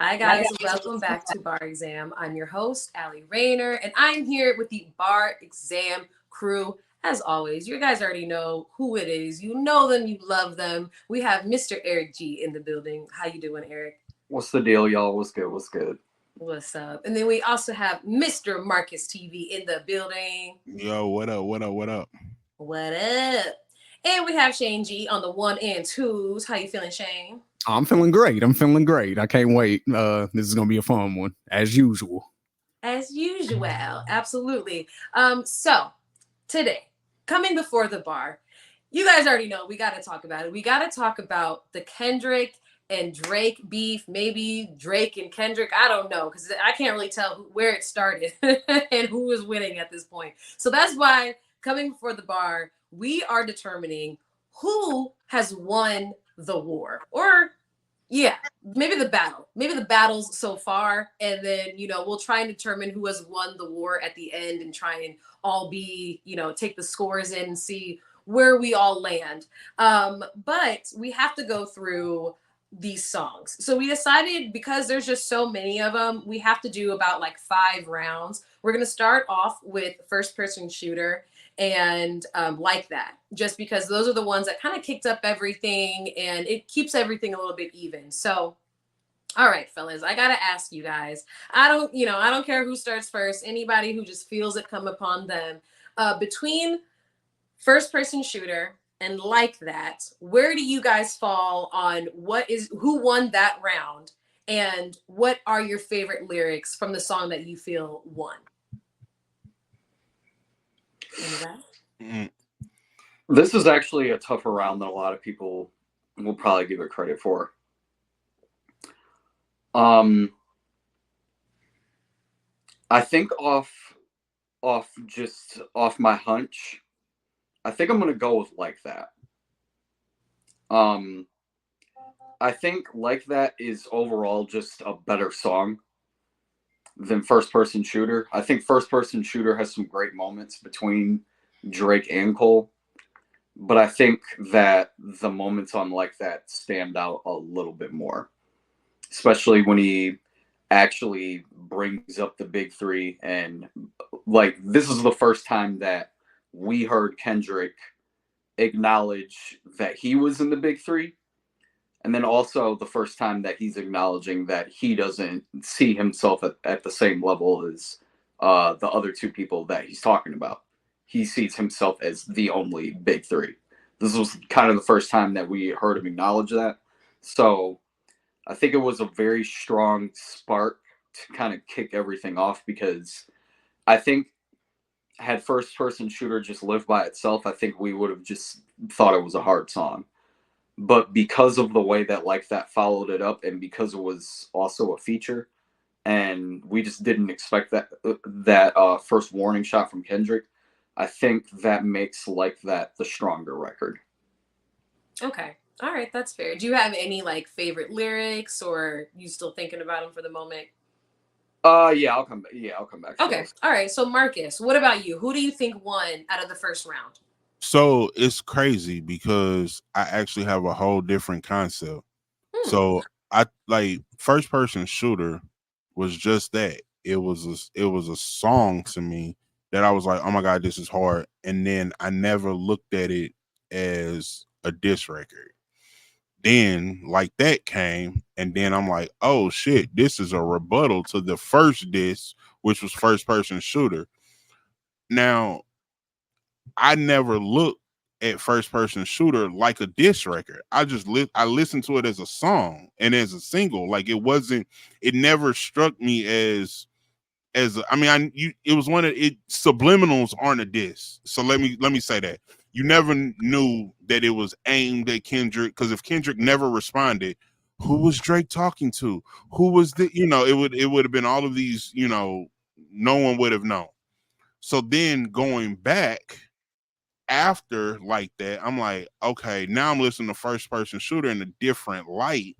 Hi guys, welcome back to Bar Exam. I'm your host, Allie Rayner, and I'm here with the Bar Exam crew. As always, you guys already know who it is. You know them, you love them. We have Mr. Eric G in the building. How you doing, Eric? What's the deal, y'all? What's good? What's good? What's up? And then we also have Mr. Marcus TV in the building. Yo, what up? What up? What up? What up? And we have Shane G on the one and twos. How you feeling, Shane? I'm feeling great. I'm feeling great. I can't wait. This is gonna be a fun one, as usual. As usual, absolutely. So today, coming before the bar, you guys already know we got to talk about it. We got to talk about the Kendrick and Drake beef. Maybe Drake and Kendrick. I don't know because I can't really tell where it started and who is winning at this point. So that's why coming before the bar, we are determining who has won the war, or yeah, maybe the battles so far, and then we'll try and determine who has won the war at the end, and try and all be take the scores in and see where we all land. But we have to go through these songs, so we decided, because there's just so many of them, we have to do about like 5 rounds. We're going to start off with first person shooter and Like That, just because those are the ones that kind of kicked up everything and it keeps everything a little bit even. So all right, fellas, I gotta ask you guys, I don't care who starts first, anybody who just feels it come upon them, between first person shooter and Like That, where do you guys fall on who won that round, and what are your favorite lyrics from the song that you feel won? Mm. This is actually a tougher round than a lot of people will probably give it credit for. I think off my hunch, I think I'm gonna go with Like That. I think Like That is overall just a better song than first person shooter. I think first person shooter has some great moments between Drake and Cole, but I think that the moments on Like That stand out a little bit more, especially when he actually brings up the big three. And like, this is the first time that we heard Kendrick acknowledge that he was in the big three, and then also the first time that he's acknowledging that he doesn't see himself at the same level as the other 2 people that he's talking about. He sees himself as the only big three. This was kind of the first time that we heard him acknowledge that. So I think it was a very strong spark to kind of kick everything off, because I think had first person shooter just lived by itself, I think we would have just thought it was a hard song. But because of the way that Like That followed it up, and because it was also a feature, and we just didn't expect that first warning shot from Kendrick, I think that makes Like That the stronger record. Okay. All right, that's fair. Do you have any like favorite lyrics, or you still thinking about them for the moment? Yeah, I'll come back. Yeah, I'll come back. Okay. All right. So Marcus, what about you? Who do you think won out of the first round? So it's crazy because I actually have a whole different concept. So I like first person shooter was just that. It was a song to me that I was like, oh my God, this is hard. And then I never looked at it as a diss record. Then Like That came, and then I'm like, oh shit, this is a rebuttal to the first diss, which was first person shooter. Now, I never looked at first person shooter like a diss record. I listened to it as a song and as a single. Like it never struck me as I mean, it was one of it. Subliminals aren't a diss, so let me say that you never knew that it was aimed at Kendrick, because if Kendrick never responded, who was Drake talking to? Who was it would have been all of these, no one would have known. So then going back after Like That, I'm like, okay, now I'm listening to first person shooter in a different light.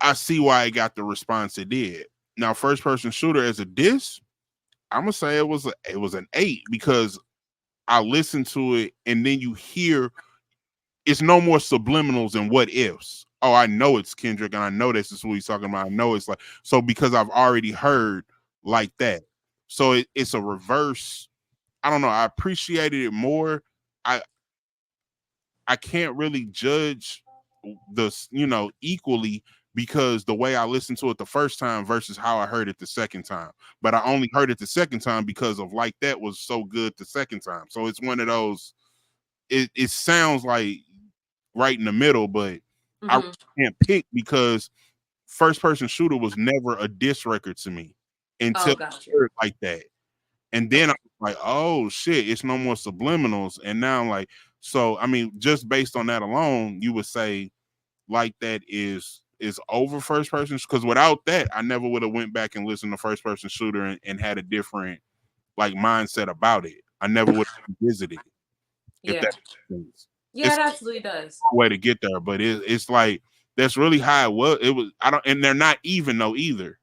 I see why it got the response it did. Now, first person shooter as a diss, I'm gonna say it was an 8, because I listened to it and then you hear it's no more subliminals and what ifs. oh, I know it's Kendrick, and I know this is who he's talking about. I know it's like, so because I've already heard like that. So it's a reverse. I don't know. I appreciated it more. I I can't really judge equally, because the way I listened to it the first time versus how I heard it the second time. But I only heard it the second time because of Like That was so good the second time. So it's one of those, it sounds like right in the middle, but I Mhm. can't pick because First Person Shooter was never a diss record to me until Oh, I got you. heard Like That. And then Okay. I'm like, oh shit, it's no more subliminals. And now I'm like, so I mean, just based on that alone, you would say Like That is over First Person, because without that, I never would have went back and listened to First Person Shooter and had a different like mindset about it. I never would have visited it. If Yeah. that makes sense. Yeah, It's it absolutely does. a way to get there, but it's like that's really how it was. It was, I don't, and they're not even though either.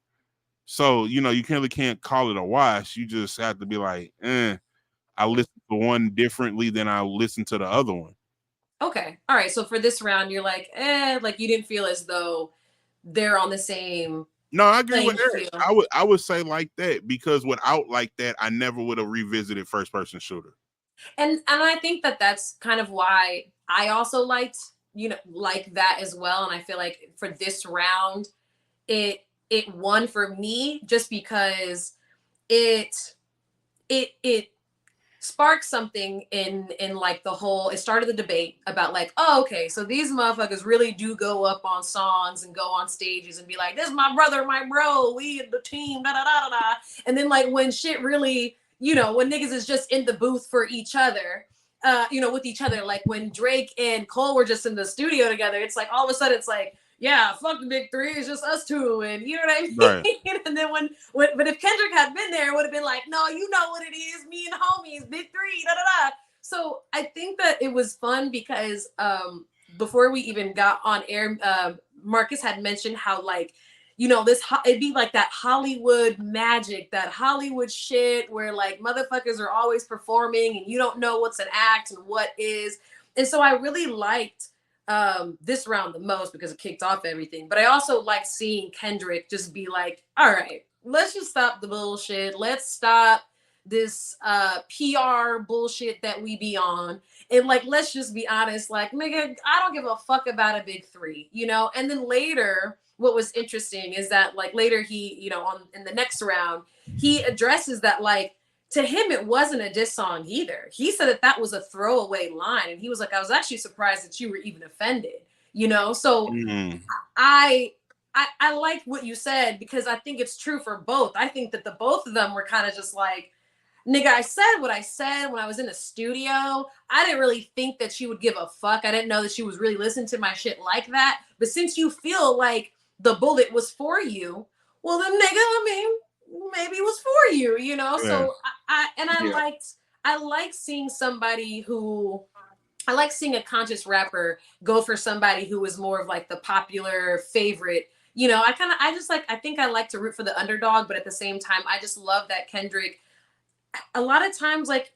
So you can't call it a wash. You just have to be like, I listen to one differently than I listen to the other one. Okay. All right. So for this round, you're like, like you didn't feel as though they're on the same No, I agree with playing Eric. field. I would say Like That, because without Like That, I never would have revisited First Person Shooter. And I think that that's kind of why I also liked, like that as well. And I feel like for this round, it won for me just because it it sparked something in like the whole. It started the debate about like, oh, okay, so these motherfuckers really do go up on songs and go on stages and be like, this is my brother, my bro, we the team, da da da da da. And then like when shit really, when niggas is just in the booth for each other, with each other, like when Drake and Cole were just in the studio together, it's like all of a sudden it's like, yeah, fuck the big three, it's just us two, and you know what I mean. Right. And then but if Kendrick had been there, it would have been like, no, you know what it is, me and homies, big three, da da da. So I think that it was fun because before we even got on air, Marcus had mentioned how like, it'd be like that Hollywood magic, that Hollywood shit where like motherfuckers are always performing and you don't know what's an act and what is. And so I really liked this round the most because it kicked off everything. But I also like seeing Kendrick just be like, all right, let's just stop the bullshit. Let's stop this PR bullshit that we be on. And like, let's just be honest, like, nigga, I don't give a fuck about a big three, And then later, what was interesting is that like later he, in the next round, he addresses that like to him it wasn't a diss song either. He said that was a throwaway line, and he was like, I was actually surprised that you were even offended, So I like what you said because I think it's true for both. I think that the both of them were kind of just like, nigga, I said what I said when I was in the studio. I didn't really think that she would give a fuck. I didn't know that she was really listening to my shit like that. But since you feel like the bullet was for you, well then nigga, I mean, maybe it was for you, Yeah. So Yeah. I like seeing somebody who I like seeing a conscious rapper go for somebody who is more of like the popular favorite. I think I like to root for the underdog, but at the same time, I just love that Kendrick a lot of times like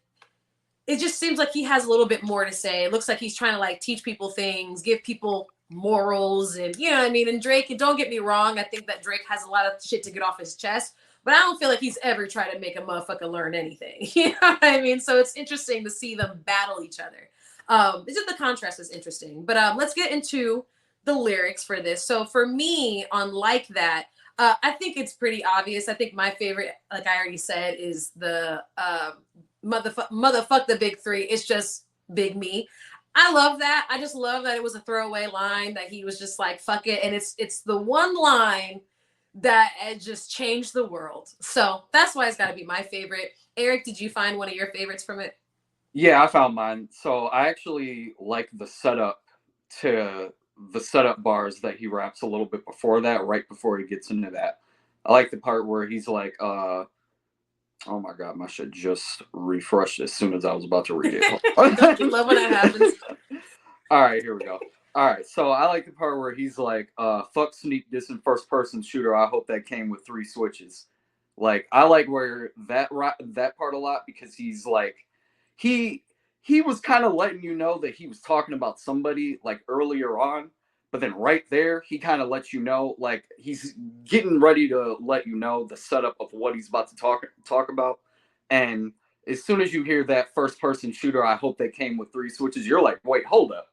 it just seems like he has a little bit more to say. It looks like he's trying to like teach people things, give people morals, and you know what I mean. And Drake, and don't get me wrong, I think that Drake has a lot of shit to get off his chest, but I don't feel like he's ever tried to make a motherfucker learn anything. You know what I mean? So it's interesting to see them battle each other. It's just the contrast is interesting. But let's get into the lyrics for this. So for me, on Like That, I think it's pretty obvious. I think my favorite, like I already said, is the motherfuck the big three. It's just big me. I love that. I just love that it was a throwaway line that he was just like fuck it, and it's the one line that it just changed the world. So that's why it's got to be my favorite. Eric, did you find one of your favorites from it? Yeah, I found mine. So I actually like the setup bars that he raps a little bit before that, right before he gets into that. I like the part where he's like, oh my god, my shit just refreshed as soon as I was about to read it. Don't you love when that happens? All right, here we go. All right, so I like the part where he's like, fuck sneak this in first person shooter. I hope that came with 3 switches. Like, I like where that part a lot because he's like, he was kind of letting you know that he was talking about somebody like earlier on, But then right there, he kind of lets you know, like he's getting ready to let you know the setup of what he's about to talk about. And as soon as you hear that first person shooter, I hope they came with 3 switches. You're like, wait, hold up,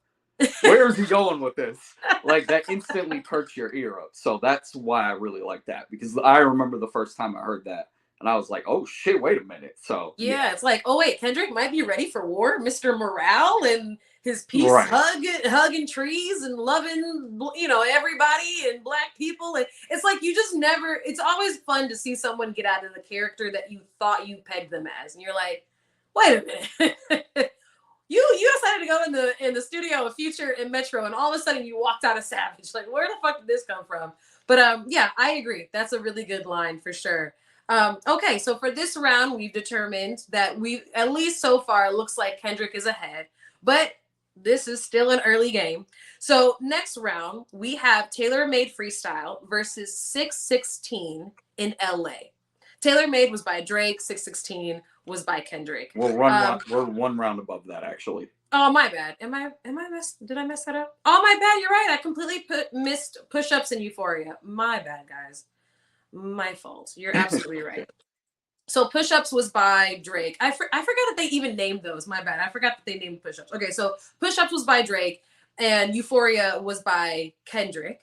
where is he going with this? Like that instantly perks your ear up. So that's why I really like that, because I remember the first time I heard that, and I was like, oh shit, wait a minute. So Yeah, it's like, oh wait, Kendrick might be ready for war, Mr. Morale and his peace Right. hugging trees and loving, everybody and black people. And it's like you just never. It's always fun to see someone get out of the character that you thought you pegged them as, and you're like, wait a minute. You decided to go in the studio of Future and Metro, and all of a sudden you walked out of Savage. Like, where the fuck did this come from? But yeah, I agree. That's a really good line for sure. Okay, so for this round, we've determined that at least so far, it looks like Kendrick is ahead, but this is still an early game. So next round, we have Tailor Made Freestyle versus 616 in LA. Tailor Made was by Drake, 616 was by Kendrick. We're one round above that, actually. Oh, my bad. Did I mess that up? Oh, my bad. You're right. I completely missed Push-Ups in Euphoria. My bad, guys. My fault. You're absolutely right. So Push-Ups was by Drake. I forgot that they even named those. My bad. I forgot that they named Push-Ups. Okay, so Push-Ups was by Drake and Euphoria was by Kendrick.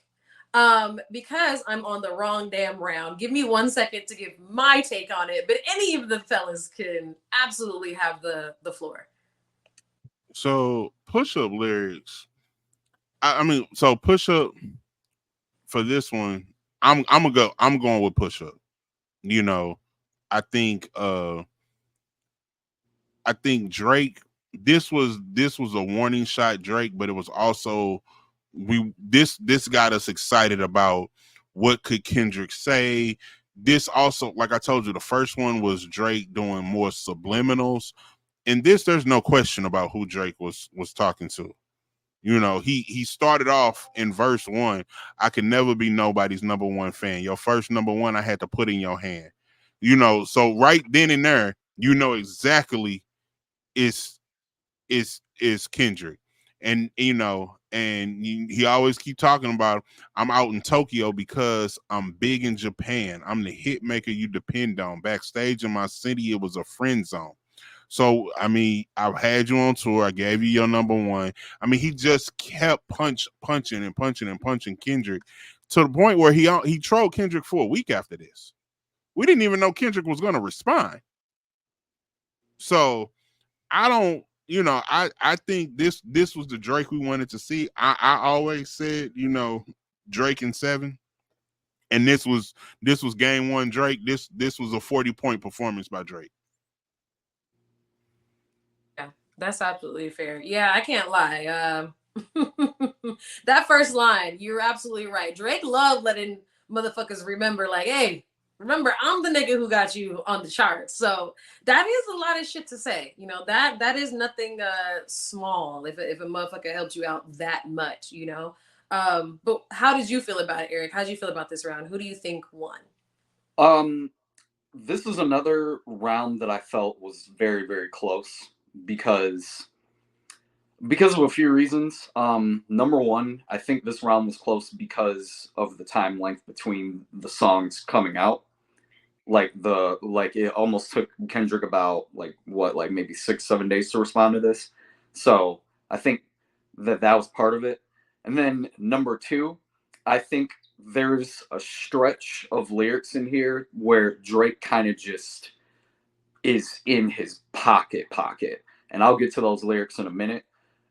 Because I'm on the wrong damn round, give me 1 second to give my take on it, but any of the fellas can absolutely have the floor. So Push-Up lyrics. I mean, so Push-Up for this one, I'm going with Push-Up. I think Drake, this was a warning shot, Drake, but it was also this got us excited about what could Kendrick say. This also, like I told you, the first one was Drake doing more subliminals. In this, there's no question about who Drake was talking to. He started off in verse 1. I could never be nobody's number one fan. Your first number one, I had to put in your hand. So right then and there, exactly is Kendrick. And he always keep talking about, I'm out in Tokyo because I'm big in Japan. I'm the hit maker you depend on. Backstage in my city, it was a friend zone. So, I mean, I've had you on tour. I gave you your number one. I mean, he just kept punching Kendrick to the point where he trolled Kendrick for a week after this. We didn't even know Kendrick was going to respond. So, I don't, I think this was the Drake we wanted to see. I always said, Drake in 7. And this was game 1 Drake. This was a 40-point performance by Drake. That's absolutely fair. Yeah, I can't lie. That first line, you're absolutely right. Drake loved letting motherfuckers remember, like, hey, remember, I'm the nigga who got you on the charts. So that is a lot of shit to say. That is nothing small if a motherfucker helped you out that much, But how did you feel about it, Eric? How did you feel about this round? Who do you think won? This is another round that I felt was very, very close because of a few reasons. Number one, I think this round was close because of the time length between the songs coming out. Like it almost took Kendrick about maybe 6-7 days to respond to this. So I think that was part of it. And then number two, I think there's a stretch of lyrics in here where Drake kind of just is in his pocket. And I'll get to those lyrics in a minute.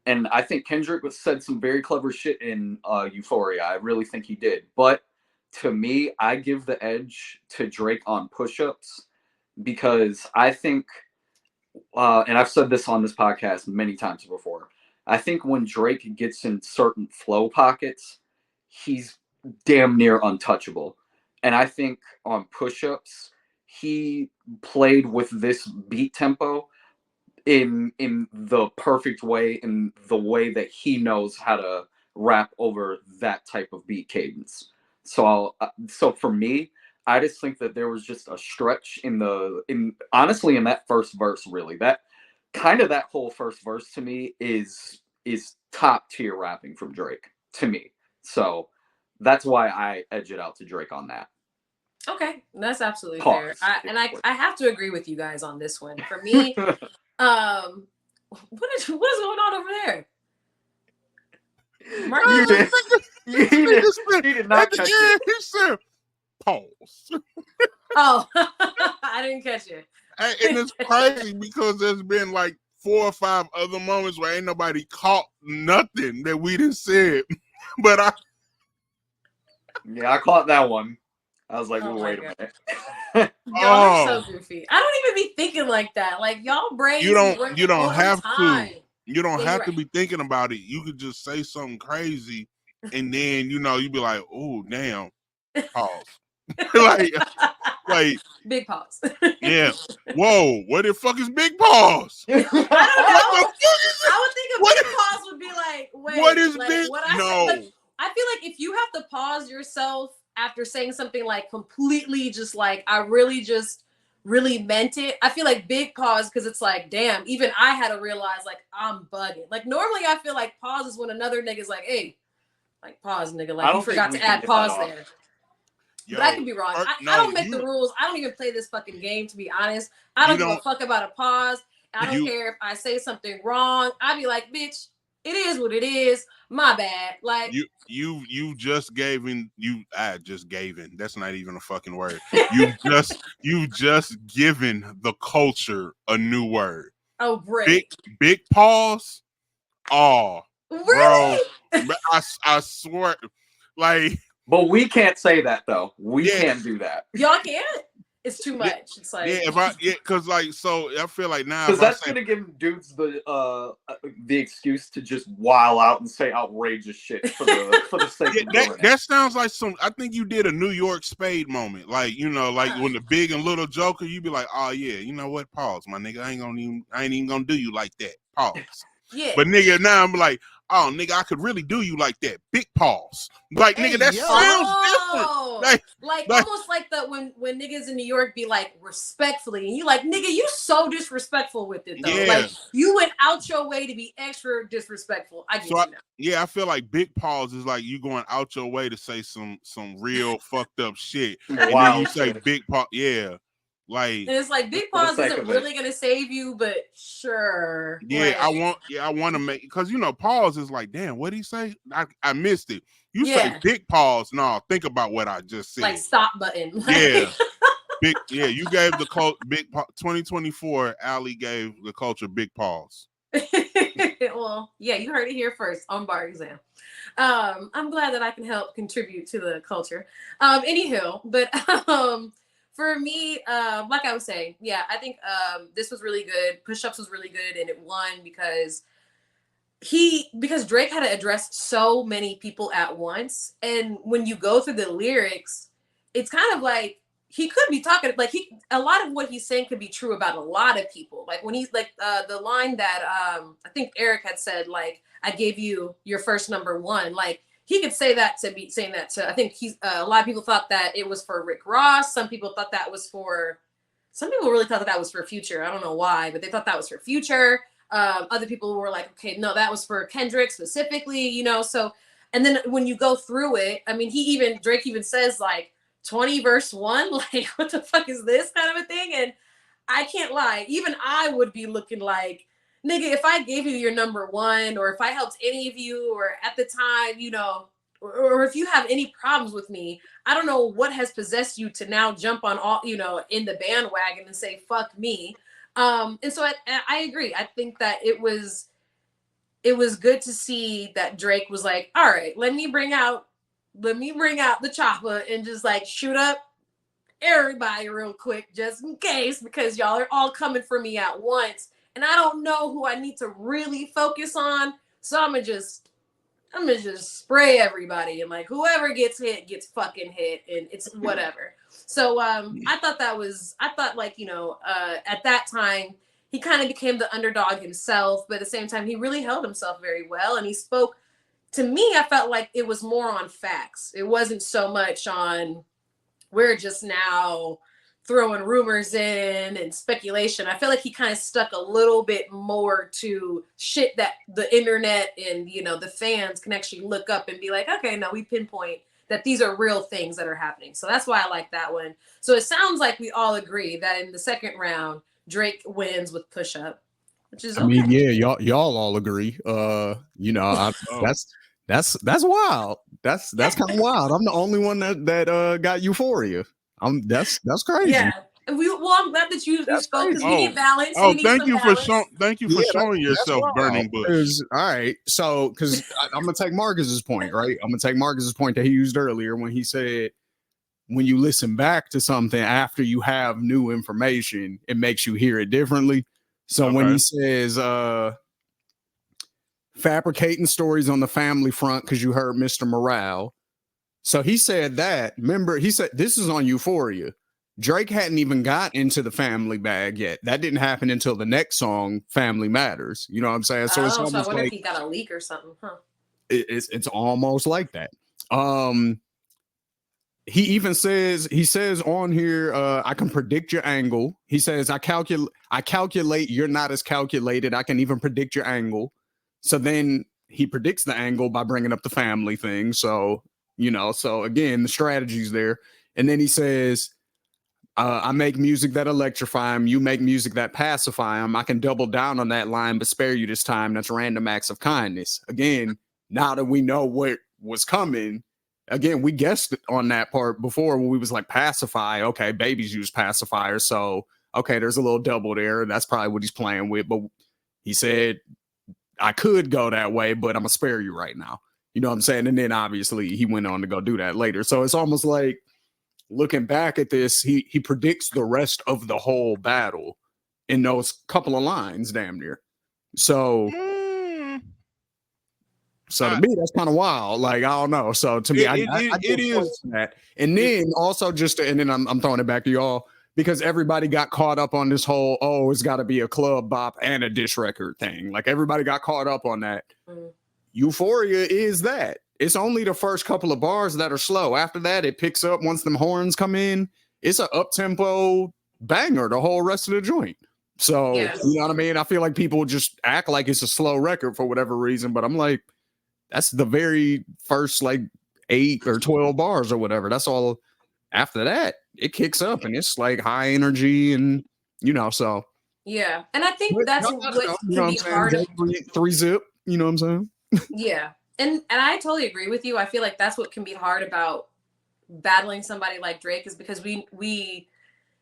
And I think Kendrick said some very clever shit in Euphoria. I really think he did. But to me, I give the edge to Drake on Push-Ups because I think, and I've said this on this podcast many times before, I think when Drake gets in certain flow pockets, he's damn near untouchable. And I think on Push-Ups, he played with this beat tempo in the perfect way, in the way that he knows how to rap over that type of beat cadence. So for me, I just think that there was just a stretch honestly in that first verse. Really, that whole first verse to me is top tier rapping from Drake to me. So that's why I edge it out to Drake on that. Okay, that's absolutely Pause. fair. I have to agree with you guys on this one. For me, what is going on over there? You did. He did not catch it. He said, pause. Oh, I didn't catch it. And it's crazy because there's been like 4 or 5 other moments where ain't nobody caught nothing that we didn't say. But I caught that one. I was like, Oh well, my wait a God. minute. Y'all are so goofy. I don't even be thinking like that. Like y'all brains you don't over have time. to. You don't Yeah, have you're to right. be thinking about it. You could just say something crazy, and then you be like, "Oh, damn!" Pause. like, Big pause. yeah. Whoa, what the fuck is big pause? I don't know. What the fuck is it? I would think a big pause would be like, wait, What is like big? what I No. said. Like, I feel like if you have to pause yourself after saying something like completely just like I really meant it. I feel like big pause because it's like, damn, even I had to realize like I'm bugging. Like normally I feel like pause is when another nigga's like, hey, like pause, nigga. Like you forgot to add pause there. Yo, but I could be wrong. I don't make the rules. I don't even play this fucking game, to be honest. I don't give a fuck about a pause. I don't care if I say something wrong. I'd be like, bitch, it is what it is. My bad. Like you just gave in. I just gave in. That's not even a fucking word. You just given the culture a new word. Oh, great. Big pause. Oh, really? Bro, I swear, like. But we can't say that though. We can't do that. Y'all can't. It's too much. It's like because like so I feel like now because that's gonna give dudes the excuse to just wild out and say outrageous shit for the sake of doing it. That sounds like I think you did a New York Spade moment, like like when the big and little Joker, you be like, oh yeah, you know what? Pause, my nigga. I ain't even gonna do you like that. Pause. Yeah. But nigga, now I'm like, oh nigga, I could really do you like that. Big pause. Like nigga, that sounds different. Like almost like when niggas in New York be like respectfully, and you like, nigga, you so disrespectful with it though. Yeah. Like you went out your way to be extra disrespectful. I get you now. Yeah, I feel like big pause is like you going out your way to say some real fucked up shit. And then you say big pause, yeah. Like, and it's like big pause isn't really gonna save you, but sure. Yeah, like, I want to make because pause is like, damn, what'd he say? I missed it. You Yeah. say big pause. No, think about what I just said. Like stop button. Yeah. Big. Yeah, you gave the big 2024. Ali gave the culture big pause. Well, yeah, you heard it here first on Bar Exam. I'm glad that I can help contribute to the culture. Anywho, but for me, like I was saying, yeah, I think this was really good. Push-ups was really good, and it won because Drake had to address so many people at once. And when you go through the lyrics, it's kind of like he could be talking like a lot of what he's saying could be true about a lot of people. Like when he's like the line that I think Eric had said, like, I gave you your first number one. Like he could say that to be saying that to, I think a lot of people thought that it was for Rick Ross. Some people really thought that was for Future. I don't know why, but they thought that was for Future. Other people were like, okay, no, that was for Kendrick specifically, so, and then when you go through it, I mean, Drake even says like 20 verse 1, like what the fuck is this kind of a thing? And I can't lie, even I would be looking like, nigga, if I gave you your number one, or if I helped any of you, or at the time, or if you have any problems with me, I don't know what has possessed you to now jump on all, in the bandwagon and say, fuck me. And so I agree. I think that it was good to see that Drake was like, all right, let me bring out the chopper and just like shoot up everybody real quick, just in case, because y'all are all coming for me at once. And I don't know who I need to really focus on. So I'm gonna just spray everybody, and like whoever gets hit gets fucking hit, and it's whatever. So I thought at that time he kind of became the underdog himself, but at the same time he really held himself very well, and he spoke to me. I felt like it was more on facts. It wasn't so much on we're just now throwing rumors in and speculation. I feel like he kind of stuck a little bit more to shit that the internet and, you know, the fans can actually look up and be like, okay, no, we pinpoint that these are real things that are happening. So that's why I like that one. So it sounds like we all agree that in the second round, Drake wins with Push Up, which is I okay. mean, yeah, y'all all agree. You know, that's wild. That's kind of wild. I'm the only one that got Euphoria. That's crazy. Yeah. Well, I'm glad that you spoke because we need balance. Oh, we need thank you for balance. thank you for showing yourself, Burning Bush. All right, so because I'm gonna take Marcus's point, right? I'm gonna take Marcus's point that he used earlier when he said when you listen back to something after you have new information, it makes you hear it differently. So when he says fabricating stories on the family front because you heard Mr. Morale. So he said that. Remember, he said this is on Euphoria. Drake hadn't even got into the family bag yet. That didn't happen until the next song, Family Matters. You know what I'm saying? So it's almost so I wonder like if he got a leak or something, huh? It's almost like that. He even says on here, I can predict your angle. He says, I calculate you're not as calculated. I can even predict your angle. So then he predicts the angle by bringing up the family thing. So, you know, so again, the strategy's there. And then he says, I make music that electrify him. You make music that pacify him. I can double down on that line, but spare you this time. That's random acts of kindness. Again, now that we know what was coming, again, we guessed on that part before when we was like pacify. Okay, babies use pacifiers. So, okay, there's a little double there. That's probably what he's playing with. But he said, I could go that way, but I'm going to spare you right now. You know what I'm saying? And then obviously he went on to go do that later. So it's almost like, looking back at this, he predicts the rest of the whole battle in those couple of lines, damn near. So, to me, that's kind of wild. Like, I don't know. So to me, I it is that. And then also and then I'm throwing it back to y'all because everybody got caught up on this whole, oh, it's got to be a club bop and a diss record thing. Like everybody got caught up on that. Euphoria is that. It's only the first couple of bars that are slow. After that, it picks up once them horns come in. It's an up-tempo banger the whole rest of the joint. So, You know what I mean? I feel like people just act like it's a slow record for whatever reason, but I'm like, that's the very first like 8 or 12 bars or whatever. That's all. After that, it kicks up and it's like high energy and, you know, so. Yeah. And I think that's what can be hard. 3-zip, you know what I'm saying? Yeah. And I totally agree with you. I feel like that's what can be hard about battling somebody like Drake is because we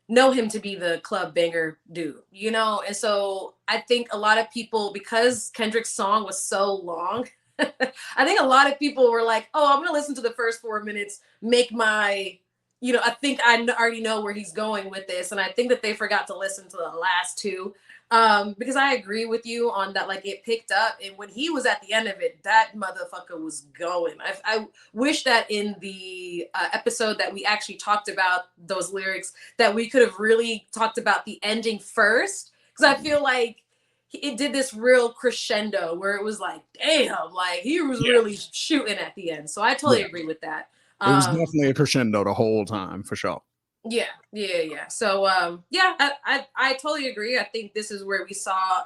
know him to be the club banger dude, you know? And so I think a lot of people, because Kendrick's song was so long, I think a lot of people were like, oh, I'm going to listen to the first 4 minutes, make my, you know, I think I already know where he's going with this. And I think that they forgot to listen to the last 2. Because I agree with you on that, like it picked up, and when he was at the end of it, that motherfucker was going. I wish that in the episode that we actually talked about those lyrics, that we could have really talked about the ending first, because I feel like it did this real crescendo where it was like, damn, like he was really shooting at the end. So I totally agree with that. It was definitely a crescendo the whole time for sure. Yeah. So I totally agree. I think this is where we saw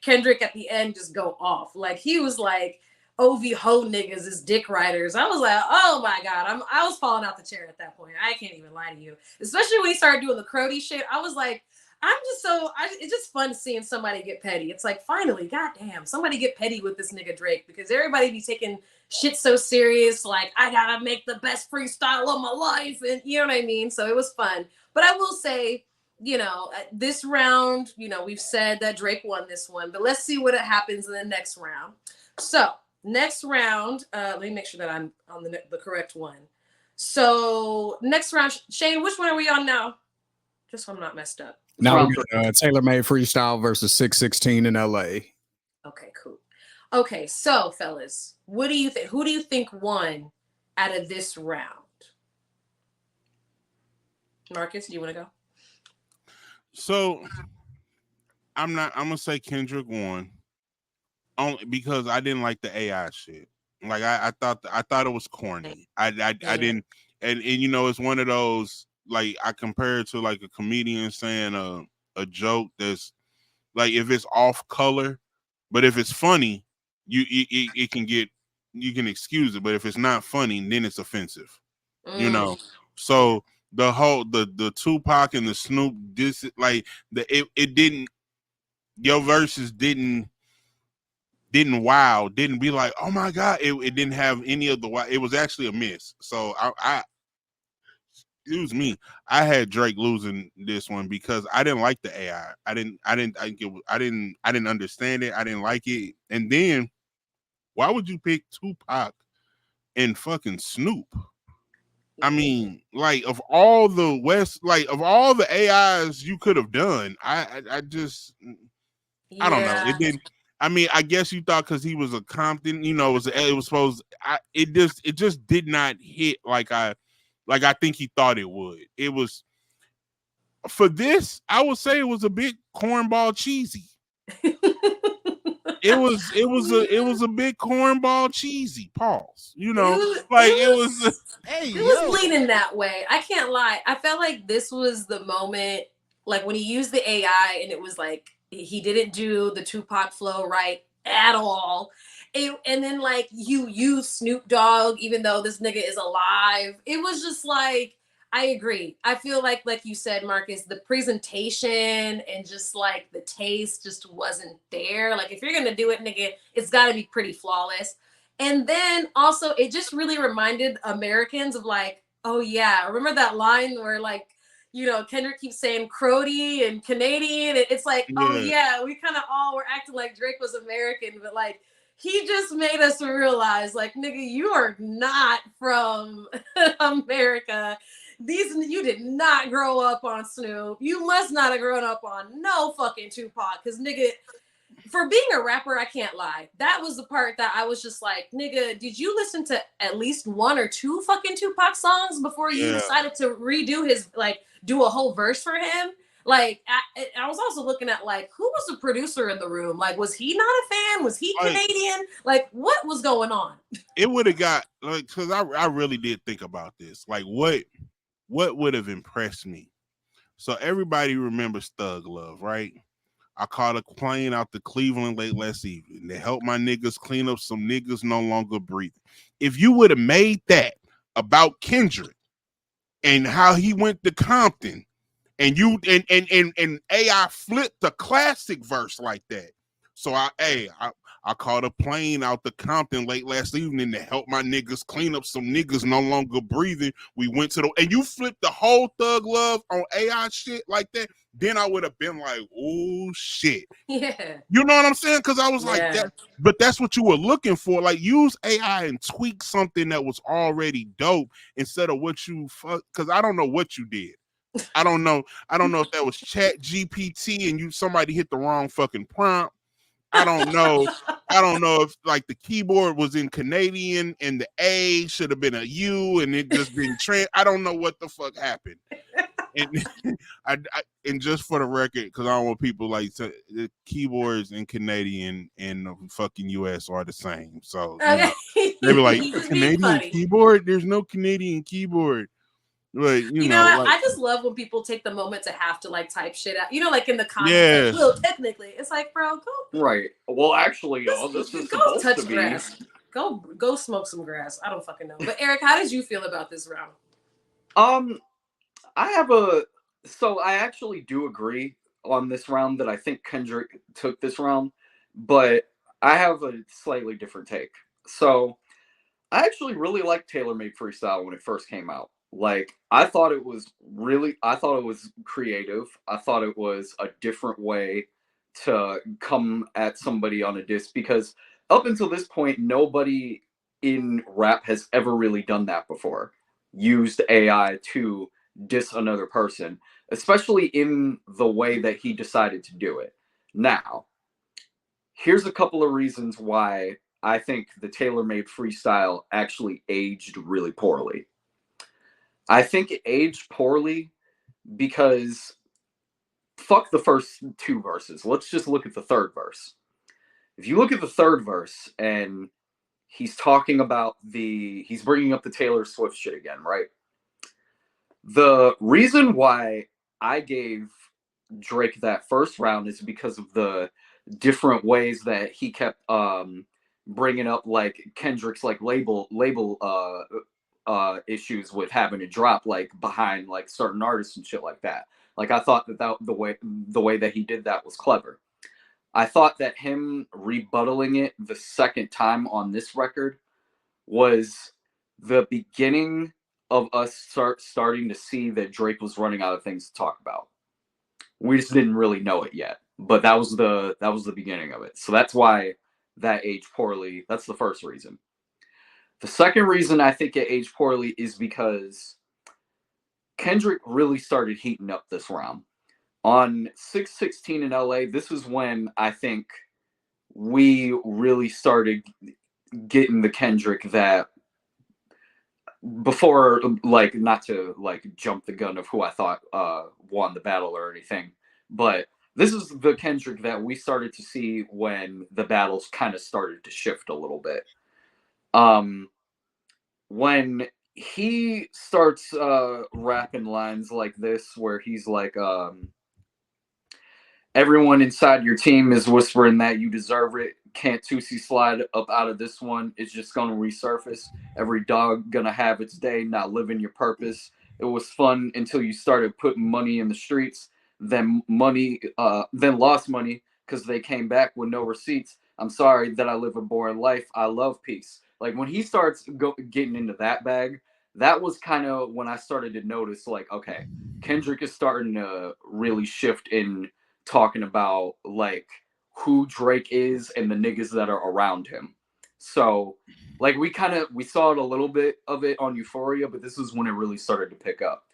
Kendrick at the end just go off. Like he was like, OV ho niggas is dick riders. I was like, oh my God. I was falling out the chair at that point. I can't even lie to you. Especially when he started doing the Crody shit. I was like, it's just fun seeing somebody get petty. It's like, finally, goddamn, somebody get petty with this nigga Drake, because everybody be taking shit so serious. Like, I gotta make the best freestyle of my life. And you know what I mean? So it was fun. But I will say, you know, this round, you know, we've said that Drake won this one, but let's see what happens in the next round. So next round, let me make sure that I'm on the correct one. So next round, Shane, which one are we on now? Just so I'm not messed up. Now we got tailor-made freestyle versus 616 in LA. Okay, cool. Okay, so fellas, what do you think? Who do you think won out of this round? Marcus, do you want to go? So I'm gonna say Kendrick won only because I didn't like the AI shit. Like I thought it was corny. I didn't. and you know, it's one of those, like, I compare it to like a comedian saying a joke that's like, if it's off color, but if it's funny, it can get, you can excuse it, but if it's not funny, then it's offensive, you know. So the whole the Tupac and the Snoop, this, like, it didn't, your verses didn't wow, didn't be like, oh my god, it didn't have any of the wow. It was actually a miss. So I excuse me, I had Drake losing this one because I didn't like the AI. I didn't understand it. I didn't like it. And then why would you pick Tupac and fucking Snoop? I mean, like, of all the of all the AIs you could have done, I just, I don't know. It didn't. I mean, I guess you thought because he was a Compton, you know, it was supposed. It just did not hit like I think he thought it would. It was, for this, I would say it was a bit cornball cheesy. It was a bit cornball cheesy. Pause. You know, it was. Hey, it was leaning that way. I can't lie. I felt like this was the moment, like when he used the AI, and it was like he didn't do the Tupac flow right at all. And then like you use Snoop Dogg, even though this nigga is alive. It was just like, I agree. I feel like you said, Marcus, the presentation and just like the taste just wasn't there. Like, if you're gonna do it, nigga, it's gotta be pretty flawless. And then also, it just really reminded Americans of like, oh yeah, remember that line where like, you know, Kendrick keeps saying Crody and Canadian. It's like, oh yeah, we kind of all were acting like Drake was American, but like, he just made us realize, like, nigga, you are not from America. You did not grow up on Snoop. You must not have grown up on no fucking Tupac, because nigga, for being a rapper, I can't lie. That was the part that I was just like, nigga, did you listen to at least one or two fucking Tupac songs before you decided to redo his, like, do a whole verse for him? Like, I was also looking at, like, who was the producer in the room? Like, was he not a fan? Was he Canadian? Like, what was going on? It would have got, like, because I really did think about this. Like, what would have impressed me? So everybody remembers Thug Love, right? I caught a plane out to Cleveland late last evening to help my niggas clean up some niggas no longer breathing. If you would have made that about Kendrick and how he went to Compton, and you and AI flipped the classic verse like that. So I caught a plane out to Compton late last evening to help my niggas clean up some niggas no longer breathing. We went to and you flipped the whole Thug Love on AI shit like that. Then I would have been like, oh shit. Yeah. You know what I'm saying? Because I was like, that, but that's what you were looking for. Like, use AI and tweak something that was already dope instead of what you because I don't know what you did. I don't know if that was Chat GPT and somebody hit the wrong fucking prompt. I don't know if like the keyboard was in Canadian and the A should have been a U and it just didn't I don't know what the fuck happened. And and just for the record, because I don't want people like the keyboards in Canadian and the fucking US are the same. So they be like, Canadian keyboard? There's no Canadian keyboard. Like, you know, what? like, I just love when people take the moment to have to like type shit out. You know, like in the comments, like, well, technically, it's like, bro, go. Right. Well, actually, this is supposed to be. Grass. Go smoke some grass. I don't fucking know. But Eric, how did you feel about this round? I actually do agree on this round that I think Kendrick took this round, but I have a slightly different take. So I actually really liked Taylor Made Freestyle when it first came out. Like, I thought it was creative. I thought it was a different way to come at somebody on a diss, because up until this point, nobody in rap has ever really done that before. Used AI to diss another person, especially in the way that he decided to do it. Now, here's a couple of reasons why I think the Tailor-Made Freestyle actually aged really poorly. I think it aged poorly because fuck the first two verses. Let's just look at the third verse. If you look at the third verse and he's talking about he's bringing up the Taylor Swift shit again, right? The reason why I gave Drake that first round is because of the different ways that he kept bringing up like Kendrick's like label issues with having to drop like behind like certain artists and shit like that. Like I thought that the way that he did that was clever. I thought that him rebuttaling it the second time on this record was the beginning of us starting to see that Drake was running out of things to talk about. We just didn't really know it yet, but that was the beginning of it. So that's why that aged poorly. That's the first reason. The second reason I think it aged poorly is because Kendrick really started heating up this round. On 616 in LA, this is when I think we really started getting the Kendrick that before, like, not to like jump the gun of who I thought won the battle or anything, but this is the Kendrick that we started to see when the battles kind of started to shift a little bit. When he starts rapping lines like this, where he's like, everyone inside your team is whispering that you deserve it. Can't Tusi slide up out of this one? It's just gonna resurface. Every dog gonna have its day, not living your purpose. It was fun until you started putting money in the streets. Then lost money because they came back with no receipts. I'm sorry that I live a boring life. I love peace. Like when he starts getting into that bag, that was kind of when I started to notice, like, okay, Kendrick is starting to really shift in talking about like who Drake is and the niggas that are around him. So like we saw it a little bit of it on Euphoria, but this is when it really started to pick up.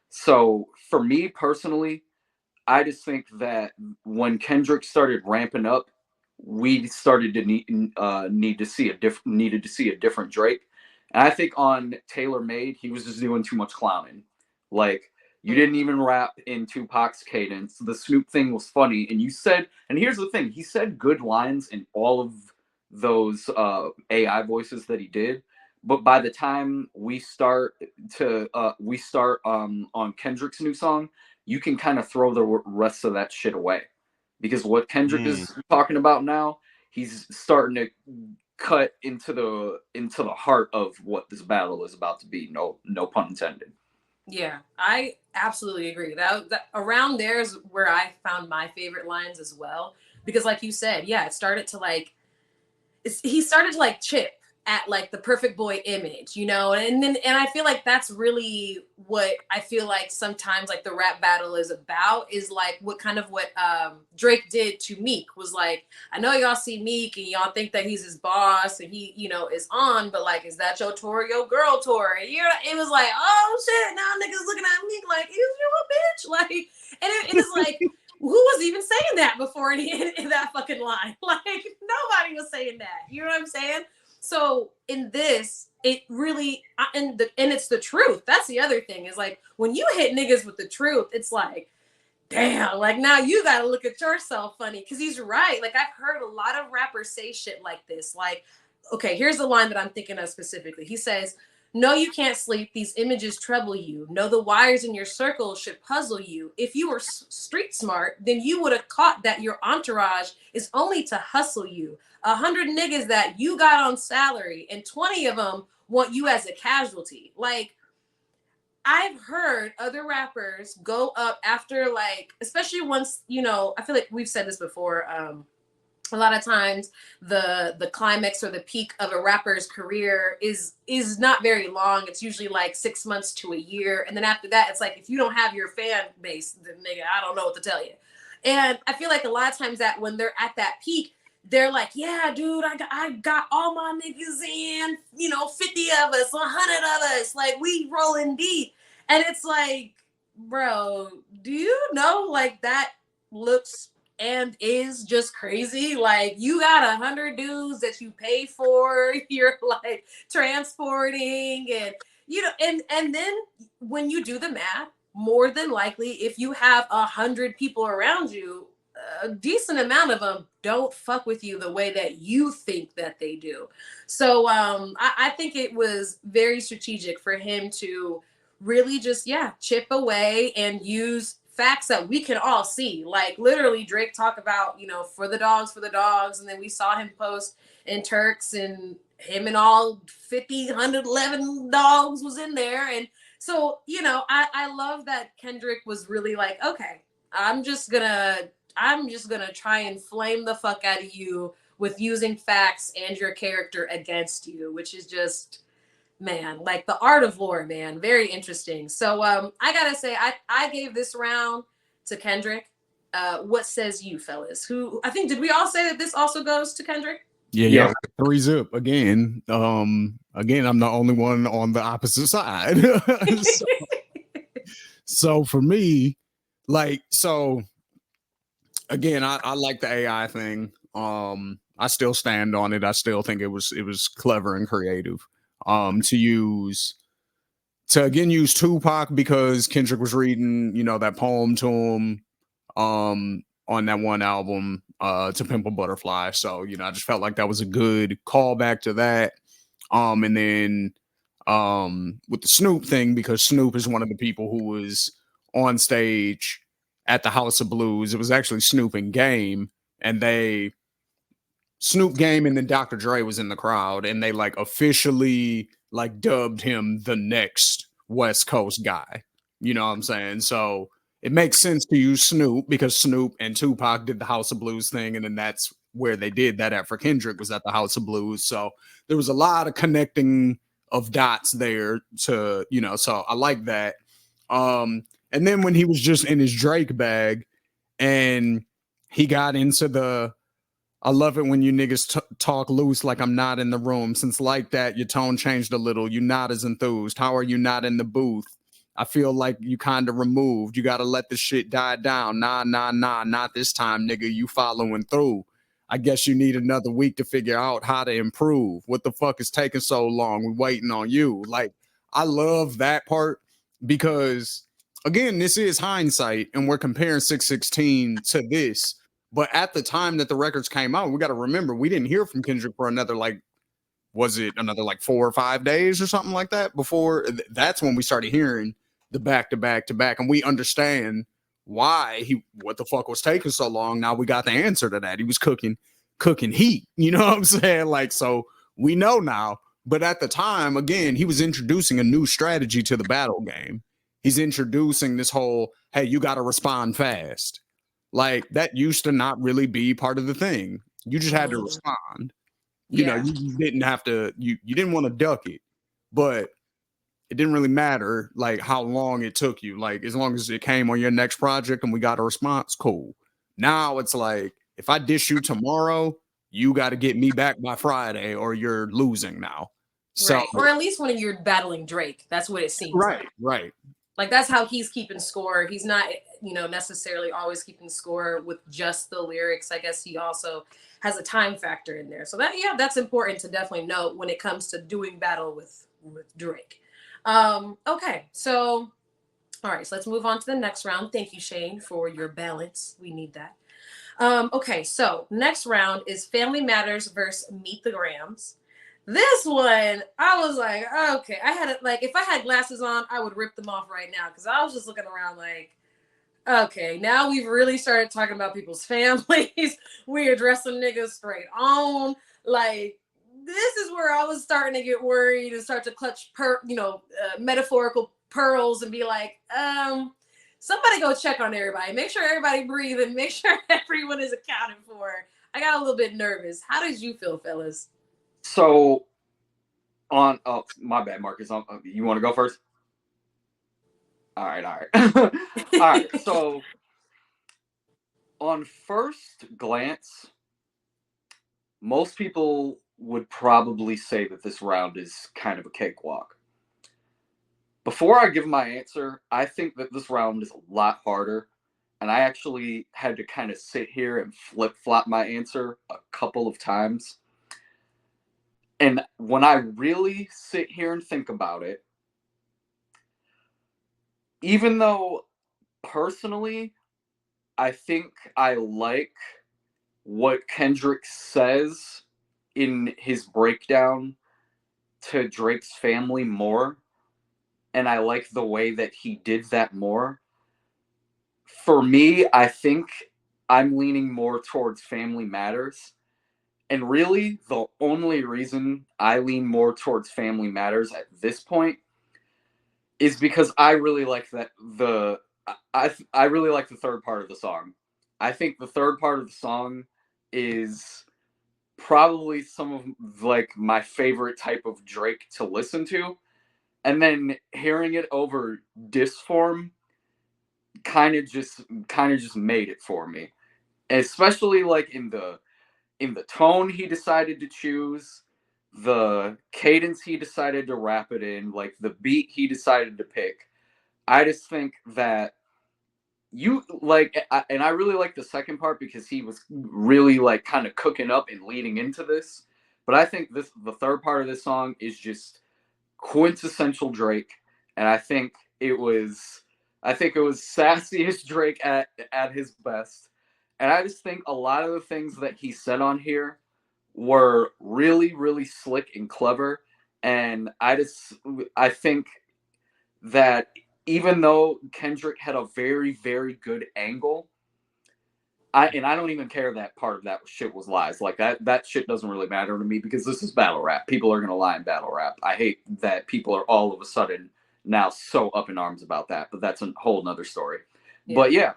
So for me personally, I just think that when Kendrick started ramping up, we started to needed to see a different Drake. And I think on Taylor Made, he was just doing too much clowning. Like you didn't even rap in Tupac's cadence. The Snoop thing was funny, and you said, and here's the thing, he said good lines in all of those AI voices that he did. But by the time we start on Kendrick's new song, you can kind of throw the rest of that shit away, because what Kendrick is talking about now, he's starting to cut into the heart of what this battle is about to be. No pun intended. Yeah, I absolutely agree. That around there is where I found my favorite lines as well, because like you said, yeah, it started to like he started to like chip at like the perfect boy image, you know, and I feel like that's really what I feel like sometimes like the rap battle is about, is like what Drake did to Meek was like, I know y'all see Meek and y'all think that he's his boss and he, you know, is on, but like, is that your tour, your girl tour? And it was like, oh shit, now niggas looking at Meek like, is you a bitch? Like, and it is like, who was even saying that before in that fucking line? Like nobody was saying that. You know what I'm saying? So in this, it really, and it's the truth. That's the other thing, is like when you hit niggas with the truth, it's like, damn, like now you got to look at yourself funny, because he's right. Like I've heard a lot of rappers say shit like this. Like, okay, here's the line that I'm thinking of specifically. He says, no, you can't sleep. These images trouble you. No, the wires in your circle should puzzle you. If you were street smart, then you would have caught that your entourage is only to hustle you. 100 niggas that you got on salary and 20 of them want you as a casualty. Like, I've heard other rappers go up after, like, especially once, you know, I feel like we've said this before. A lot of times the climax or the peak of a rapper's career is not very long. It's usually like 6 months to a year. And then after that, it's like, if you don't have your fan base, then nigga, I don't know what to tell you. And I feel like a lot of times that when they're at that peak, they're like, yeah, dude, I got all my niggas in, you know, 50 of us, 100 of us, like we rolling deep. And it's like, bro, do you know, like that looks and is just crazy? Like you got 100 dudes that you pay for, you're like transporting, and you know, and then when you do the math, more than likely, if you have 100 people around you, a decent amount of them don't fuck with you the way that you think that they do. So I think it was very strategic for him to really just, chip away and use facts that we can all see. Like literally Drake talk about, for the dogs. And then we saw him post in Turks and him and all 50, 111 dogs was in there. And so, I love that Kendrick was really like, okay, I'm just gonna try and flame the fuck out of you with using facts and your character against you, which is just, man, like the art of war, man. Very interesting. So I gotta say, I gave this round to Kendrick. What says you, fellas? Who I think, did we all say that this also goes to Kendrick? Yeah. 3-zip again. Again, I'm the only one on the opposite side. so for me, again, I like the AI thing. I still stand on it. I still think it was clever and creative. To again use Tupac because Kendrick was reading, that poem to him on that one album, To Pimp a Butterfly. So, I just felt like that was a good callback to that. And then with the Snoop thing, because Snoop is one of the people who was on stage at the House of Blues. It was actually Snoop and Game, and Snoop, Game, and then Dr. Dre was in the crowd, and they like officially like dubbed him the next West Coast guy. You know what I'm saying? So it makes sense to use Snoop because Snoop and Tupac did the House of Blues thing, and then that's where they did that at for Kendrick was at the House of Blues. So there was a lot of connecting of dots there to, so I like that. And then when he was just in his Drake bag and he got into I love it when you niggas talk loose like I'm not in the room. Since like that, your tone changed a little. You're not as enthused. How are you not in the booth? I feel like you kind of removed. You got to let the shit die down. Nah, not this time, nigga. You following through. I guess you need another week to figure out how to improve. What the fuck is taking so long? We waiting on you. Like, I love that part because, again, this is hindsight and we're comparing 616 to this. But at the time that the records came out, we got to remember, we didn't hear from Kendrick for another, was it another 4 or 5 days or something like that before? That's when we started hearing the back to back to back. And we understand why what the fuck was taking so long. Now we got the answer to that. He was cooking heat. You know what I'm saying? So we know now. But at the time, again, he was introducing a new strategy to the battle game. He's introducing this whole, hey, you got to respond fast. Like that used to not really be part of the thing. You just had to respond. You didn't have to, you didn't want to duck it, but it didn't really matter how long it took you. As long as it came on your next project and we got a response, cool. Now it's if I dish you tomorrow, you got to get me back by Friday or you're losing now. So, right. Or at least when you're battling Drake, that's what it seems like. Right. Like that's how he's keeping score. He's not, necessarily always keeping score with just the lyrics. I guess he also has a time factor in there. So that's important to definitely note when it comes to doing battle with Drake. Okay, so all right, so let's move on to the next round. Thank you, Shane, for your balance. We need that. Okay, so next round is Family Matters versus Meet the Grams. This one, I was like, okay, I had it if I had glasses on, I would rip them off right now because I was just looking around okay, now we've really started talking about people's families. We addressing niggas straight on. This is where I was starting to get worried and start to clutch metaphorical pearls and be like, somebody go check on everybody. Make sure everybody breathe and make sure everyone is accounted for. I got a little bit nervous. How did you feel, fellas? So, my bad, Marcus. You want to go first? All right. All right. So, on first glance, most people would probably say that this round is kind of a cakewalk. Before I give my answer, I think that this round is a lot harder. And I actually had to kind of sit here and flip-flop my answer a couple of times. And when I really sit here and think about it, even though personally, I think I like what Kendrick says in his breakdown to Drake's family more, and I like the way that he did that more. For me, I think I'm leaning more towards Family Matters. And really, the only reason I lean more towards Family Matters at this point is because I really like I really like the third part of the song. I think the third part of the song is probably some of like my favorite type of Drake to listen to. And then hearing it over diss form kind of just made it for me. Especially like in the tone he decided to choose, the cadence he decided to rap it in, like the beat he decided to pick. I just think that and I really like the second part because he was really like kind of cooking up and leading into this. But I think the third part of this song is just quintessential Drake, and I think it was sassiest Drake at his best. And I just think a lot of the things that he said on here were really, really slick and clever. And I think that even though Kendrick had a very, very good angle, I don't even care that part of that shit was lies. Like that shit doesn't really matter to me because this is battle rap. People are gonna lie in battle rap. I hate that people are all of a sudden now so up in arms about that, but that's a whole nother story. Yeah. But yeah,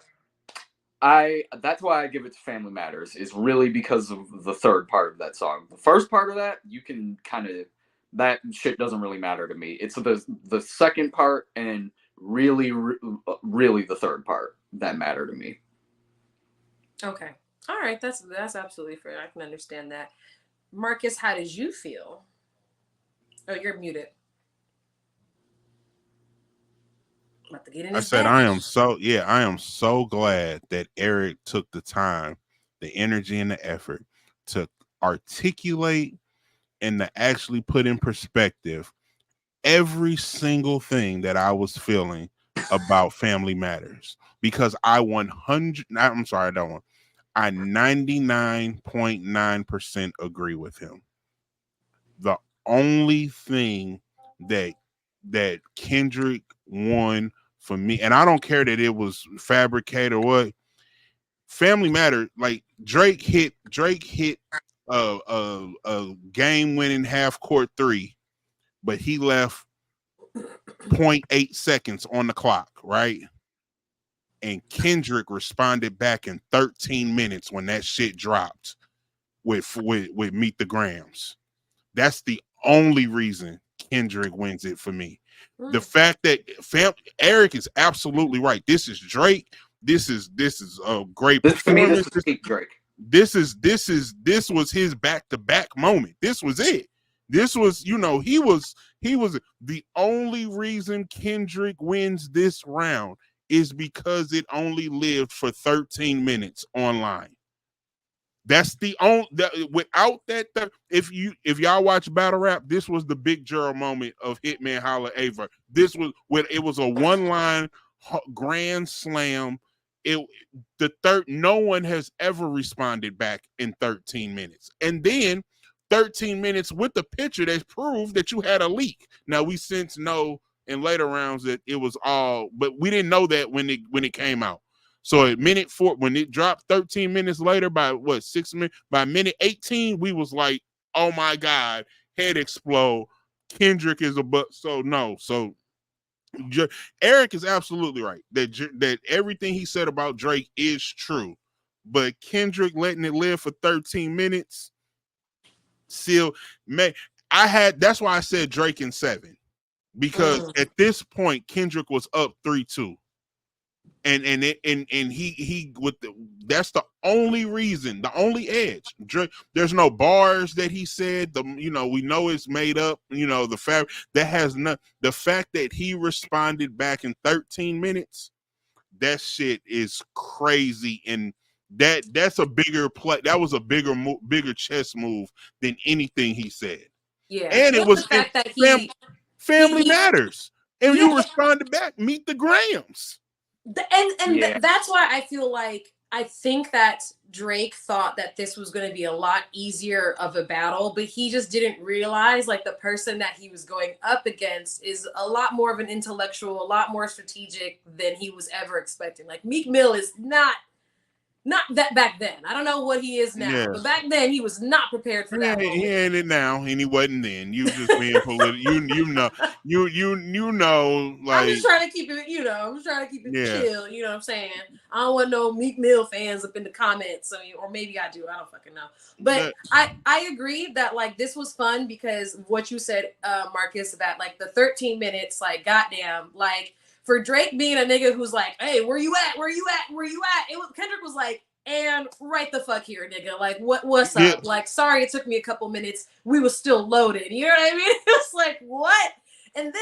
that's why I give it to Family Matters, is really because of the third part of that song. The first part of that, you can kind of, that shit doesn't really matter to me. It's the second part and really the third part that matter to me. Okay. All right. That's absolutely fair. I can understand that. Marcus, how did you feel? Oh, you're muted. About to get in I his said, bag. I am so glad that Eric took the time, the energy, and the effort to articulate and to actually put in perspective every single thing that I was feeling about Family Matters, because I 99.9% agree with him. The only thing that Kendrick won for me, and I don't care that it was fabricated or what, Family Matter, like Drake hit a game winning half court three, but he left 0.8 seconds on the clock, right? And Kendrick responded back in 13 minutes when that shit dropped with Meet the Grams. That's the only reason Kendrick wins it for me. The fact that Eric is absolutely right. This is Drake. This is a great performance. This is peak Drake. This was his back-to-back moment. This was it. This was, he was the only reason Kendrick wins this round is because it only lived for 13 minutes online. That's the only, without that, if y'all watch battle rap, this was the Big Gerald moment of Hitman Holla Ava. This was when it was a one-line grand slam. No one has ever responded back in 13 minutes. And then 13 minutes with the picture that proved that you had a leak. Now we since know in later rounds that it was all, but we didn't know that when it came out. So at minute 4, when it dropped 13 minutes later, by minute 18, we was like, oh my God, head explode. Kendrick is a but. So no. So Eric is absolutely right that everything he said about Drake is true. But Kendrick letting it live for 13 minutes, still, that's why I said Drake in 7. Because at this point, Kendrick was up 3-2. And he that's the only reason, the only edge. There's no bars that he said. We know it's made up. The fact that he responded back in 13 minutes, that shit is crazy, and that's a bigger play. That was a bigger chess move than anything he said. Yeah, and it was the fact that Family Matters, and you responded back. Meet the Grams. And that's why I feel like I think that Drake thought that this was going to be a lot easier of a battle, but he just didn't realize like the person that he was going up against is a lot more of an intellectual, a lot more strategic than he was ever expecting. Like Meek Mill is not that back then. I don't know what he is now, Yeah. but back then he was not prepared for that He moment. ain't it now, and he wasn't then. You just being political. You know, you know, like I'm just trying to keep it, I'm just trying to keep it Yeah. chill. You know what I'm saying? I don't want no Meek Mill fans up in the comments, or maybe I do. I don't fucking know. But I agree that like this was fun because of what you said, Marcus, about like the 13 minutes, like goddamn, like for Drake being a nigga who's like, hey, where you at? Where you at? Where you at? Kendrick was like, and right the fuck here, nigga. Like, what's Yeah. up? Like, sorry it took me a couple minutes. We was still loaded. You know what I mean? It was like, what? And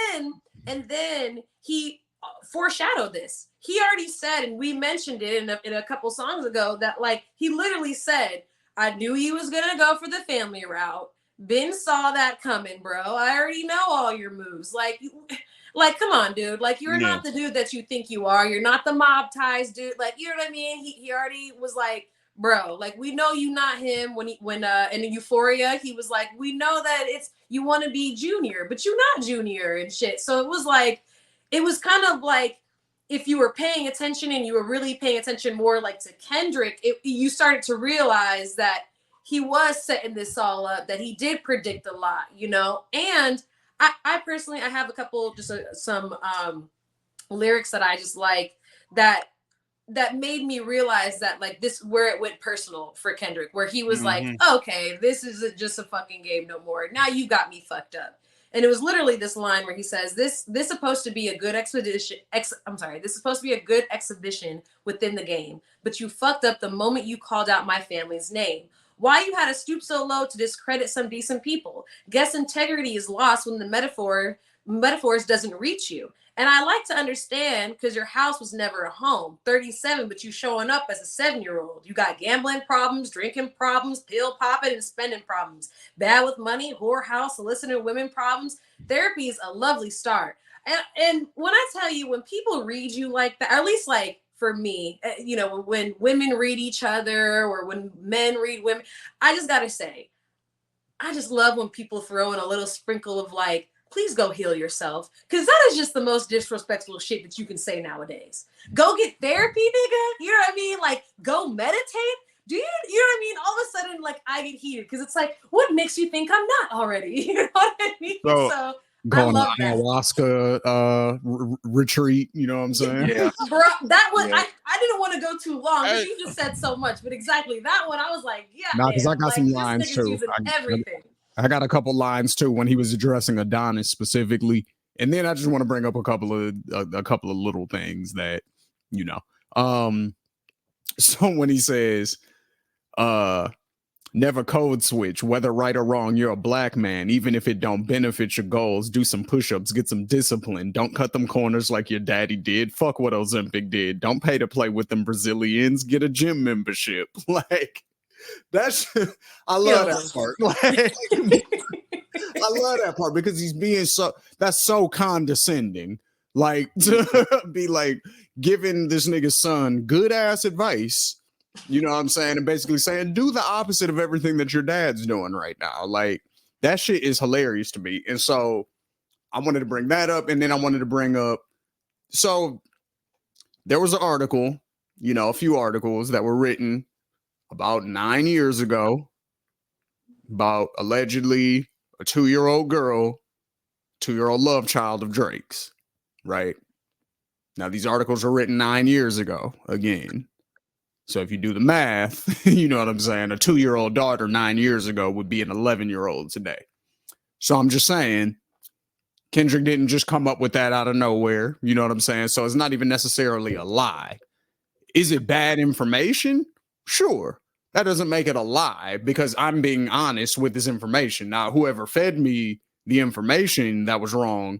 then he foreshadowed this. He already said, and we mentioned it in a couple songs ago, that like he literally said, I knew he was gonna go for the family route. Ben saw that coming, bro. I already know all your moves. Like, come on, dude. Like, you're Yeah. not the dude that you think you are. You're not the mob ties, dude. Like, you know what I mean? He already was like, bro, like we know you not him. When in Euphoria, he was like, we know that it's you want to be Junior, but you're not Junior and shit. So it was kind of like if you were paying attention and you were really paying attention more like to Kendrick, you started to realize that he was setting this all up, that he did predict a lot, and I personally, I have a couple, just some lyrics that I just like that made me realize that like this where it went personal for Kendrick, where he was like, okay, this isn't just a fucking game no more. Now you got me fucked up. And it was literally this line where he says, this supposed to be a good expedition. This is supposed to be a good exhibition within the game, but you fucked up the moment you called out my family's name. Why you had to stoop so low to discredit some decent people? Guess integrity is lost when the metaphors doesn't reach you. And I like to understand because your house was never a home. 37, but you showing up as a 7-year-old. You got gambling problems, drinking problems, pill popping and spending problems. Bad with money, whorehouse, soliciting women problems. Therapy is a lovely start. And when I tell you, when people read you like that, or at least like for me, when women read each other or when men read women, I just got to say, I just love when people throw in a little sprinkle of like, please go heal yourself. Because that is just the most disrespectful shit that you can say nowadays. Go get therapy, nigga. You know what I mean? Like, go meditate. You know what I mean? All of a sudden, like, I get heated because it's like, what makes you think I'm not already? You know what I mean? So going to ayahuasca retreat, you know what I'm saying? Yeah. Bro, that was I didn't want to go too long because you just said so much, but exactly that one I was like, yeah. Nah, because I got some lines this too. using everything. I got a couple lines too when he was addressing Adonis specifically, and then I just want to bring up a couple of little things that So when he says, never code switch, whether right or wrong, you're a black man, even if it don't benefit your goals, do some push-ups, get some discipline, don't cut them corners like your daddy did, fuck what Ozempic did, don't pay to play with them Brazilians, get a gym membership. Like, that's, I love that part. Like, I love that part because he's being that's so condescending. Like, to be like giving this nigga's son good ass advice, you know what I'm saying? And basically saying, do the opposite of everything that your dad's doing right now. Like, that shit is hilarious to me. And so I wanted to bring that up. And then I wanted to bring up, so there was an article, a few articles that were written about 9 years ago about allegedly a 2-year-old girl, 2-year-old love child of Drake's, right? Now, these articles were written 9 years ago, again. So if you do the math, you know what I'm saying? A 2-year-old daughter 9 years ago would be an 11-year-old today. So I'm just saying, Kendrick didn't just come up with that out of nowhere. You know what I'm saying? So it's not even necessarily a lie. Is it bad information? Sure. That doesn't make it a lie because I'm being honest with this information. Now, whoever fed me the information that was wrong,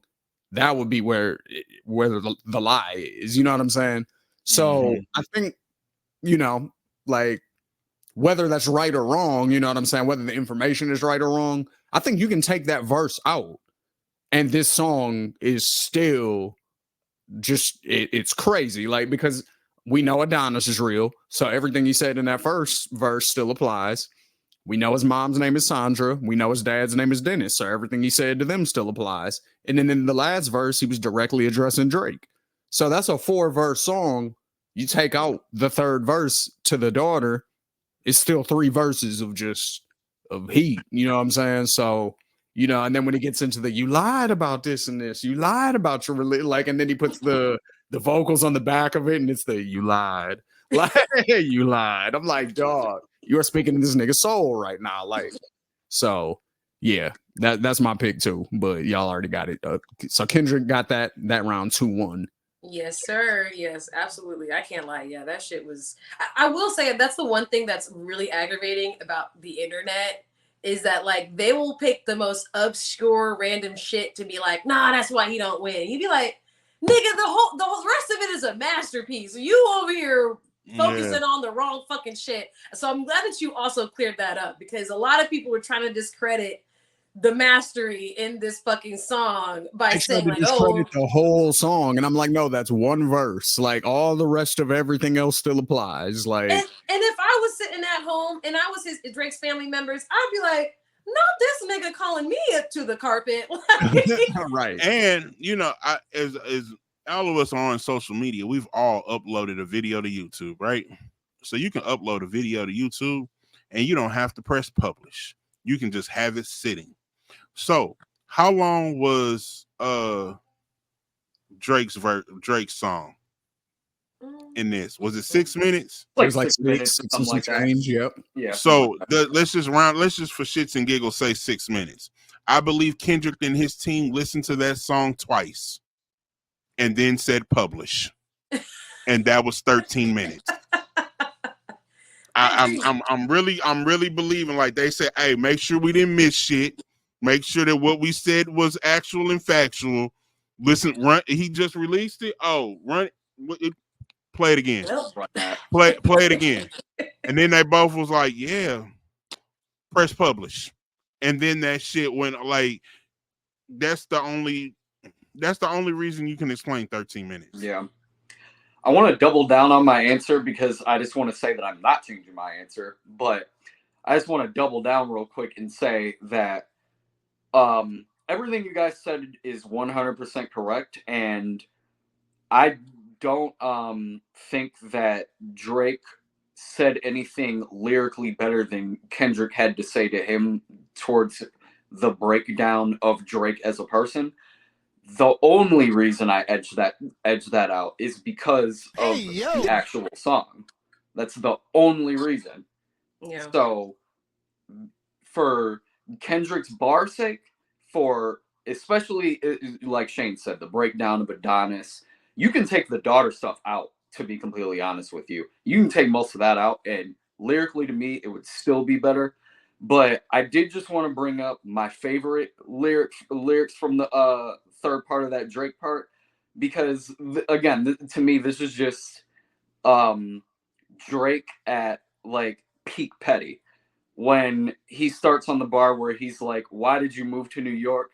that would be where the lie is. You know what I'm saying? So I think, like, whether that's right or wrong, you know what I'm saying? Whether the information is right or wrong, I think you can take that verse out and this song is still just, it's crazy. Like, because we know Adonis is real. So everything he said in that first verse still applies. We know his mom's name is Sandra. We know his dad's name is Dennis. So everything he said to them still applies. And then in the last verse, he was directly addressing Drake. So that's a 4-verse song. You take out the third verse to the daughter, it's still 3 verses of heat. You know what I'm saying? So, and then when he gets into the you lied about this and this, you lied about your like, and then he puts the vocals on the back of it, and it's the you lied. Like you lied. I'm like, dog, you are speaking to this nigga's soul right now. Like, so yeah, that's my pick too. But y'all already got it. So Kendrick got that round 2-1. Yes, sir. Yes, absolutely. I can't lie. Yeah, that shit was. I will say that's the one thing that's really aggravating about the internet is that like they will pick the most obscure random shit to be like, nah, that's why he don't win. You'd be like, nigga, the whole rest of it is a masterpiece. You over here focusing on the wrong fucking shit. So I'm glad that you also cleared that up because a lot of people were trying to discredit the mastery in this fucking song by saying like, oh, the whole song, and I'm like, no, that's 1 verse. Like all the rest of everything else still applies. Like, and if I was sitting at home and I was Drake's family members, I'd be like, not this nigga calling me up to the carpet, right? And as all of us are on social media, we've all uploaded a video to YouTube, right? So you can upload a video to YouTube, and you don't have to press publish. You can just have it sitting. So, how long was Drake's song in this? Was it 6 minutes? It was like 6 minutes, something like change. Yep. Yeah. So let's just for shits and giggles say 6 minutes. I believe Kendrick and his team listened to that song twice, and then said publish, and that was 13 minutes. I'm really believing like they said, hey, make sure we didn't miss shit. Make sure that what we said was actual and factual. Listen, run. He just released it. Oh, run it. Play it again. Play it again. And then they both was like, yeah, press publish. And then that shit went like, that's the only reason you can explain 13 minutes. Yeah. I want to double down on my answer because I just want to say that I'm not changing my answer, but I just want to double down real quick and say that everything you guys said is 100% correct, and I don't think that Drake said anything lyrically better than Kendrick had to say to him towards the breakdown of Drake as a person. The only reason I edge that out is because of the actual song. That's the only reason. Yeah. So for Kendrick's bar sake, for especially like Shane said, the breakdown of Adonis, you can take the daughter stuff out, to be completely honest with you. You can take most of that out, and lyrically to me, it would still be better. But I did just want to bring up my favorite lyrics from the third part of that Drake part, because again, to me, this is just Drake at like peak petty. When he starts on the bar where he's like, why did you move to New York?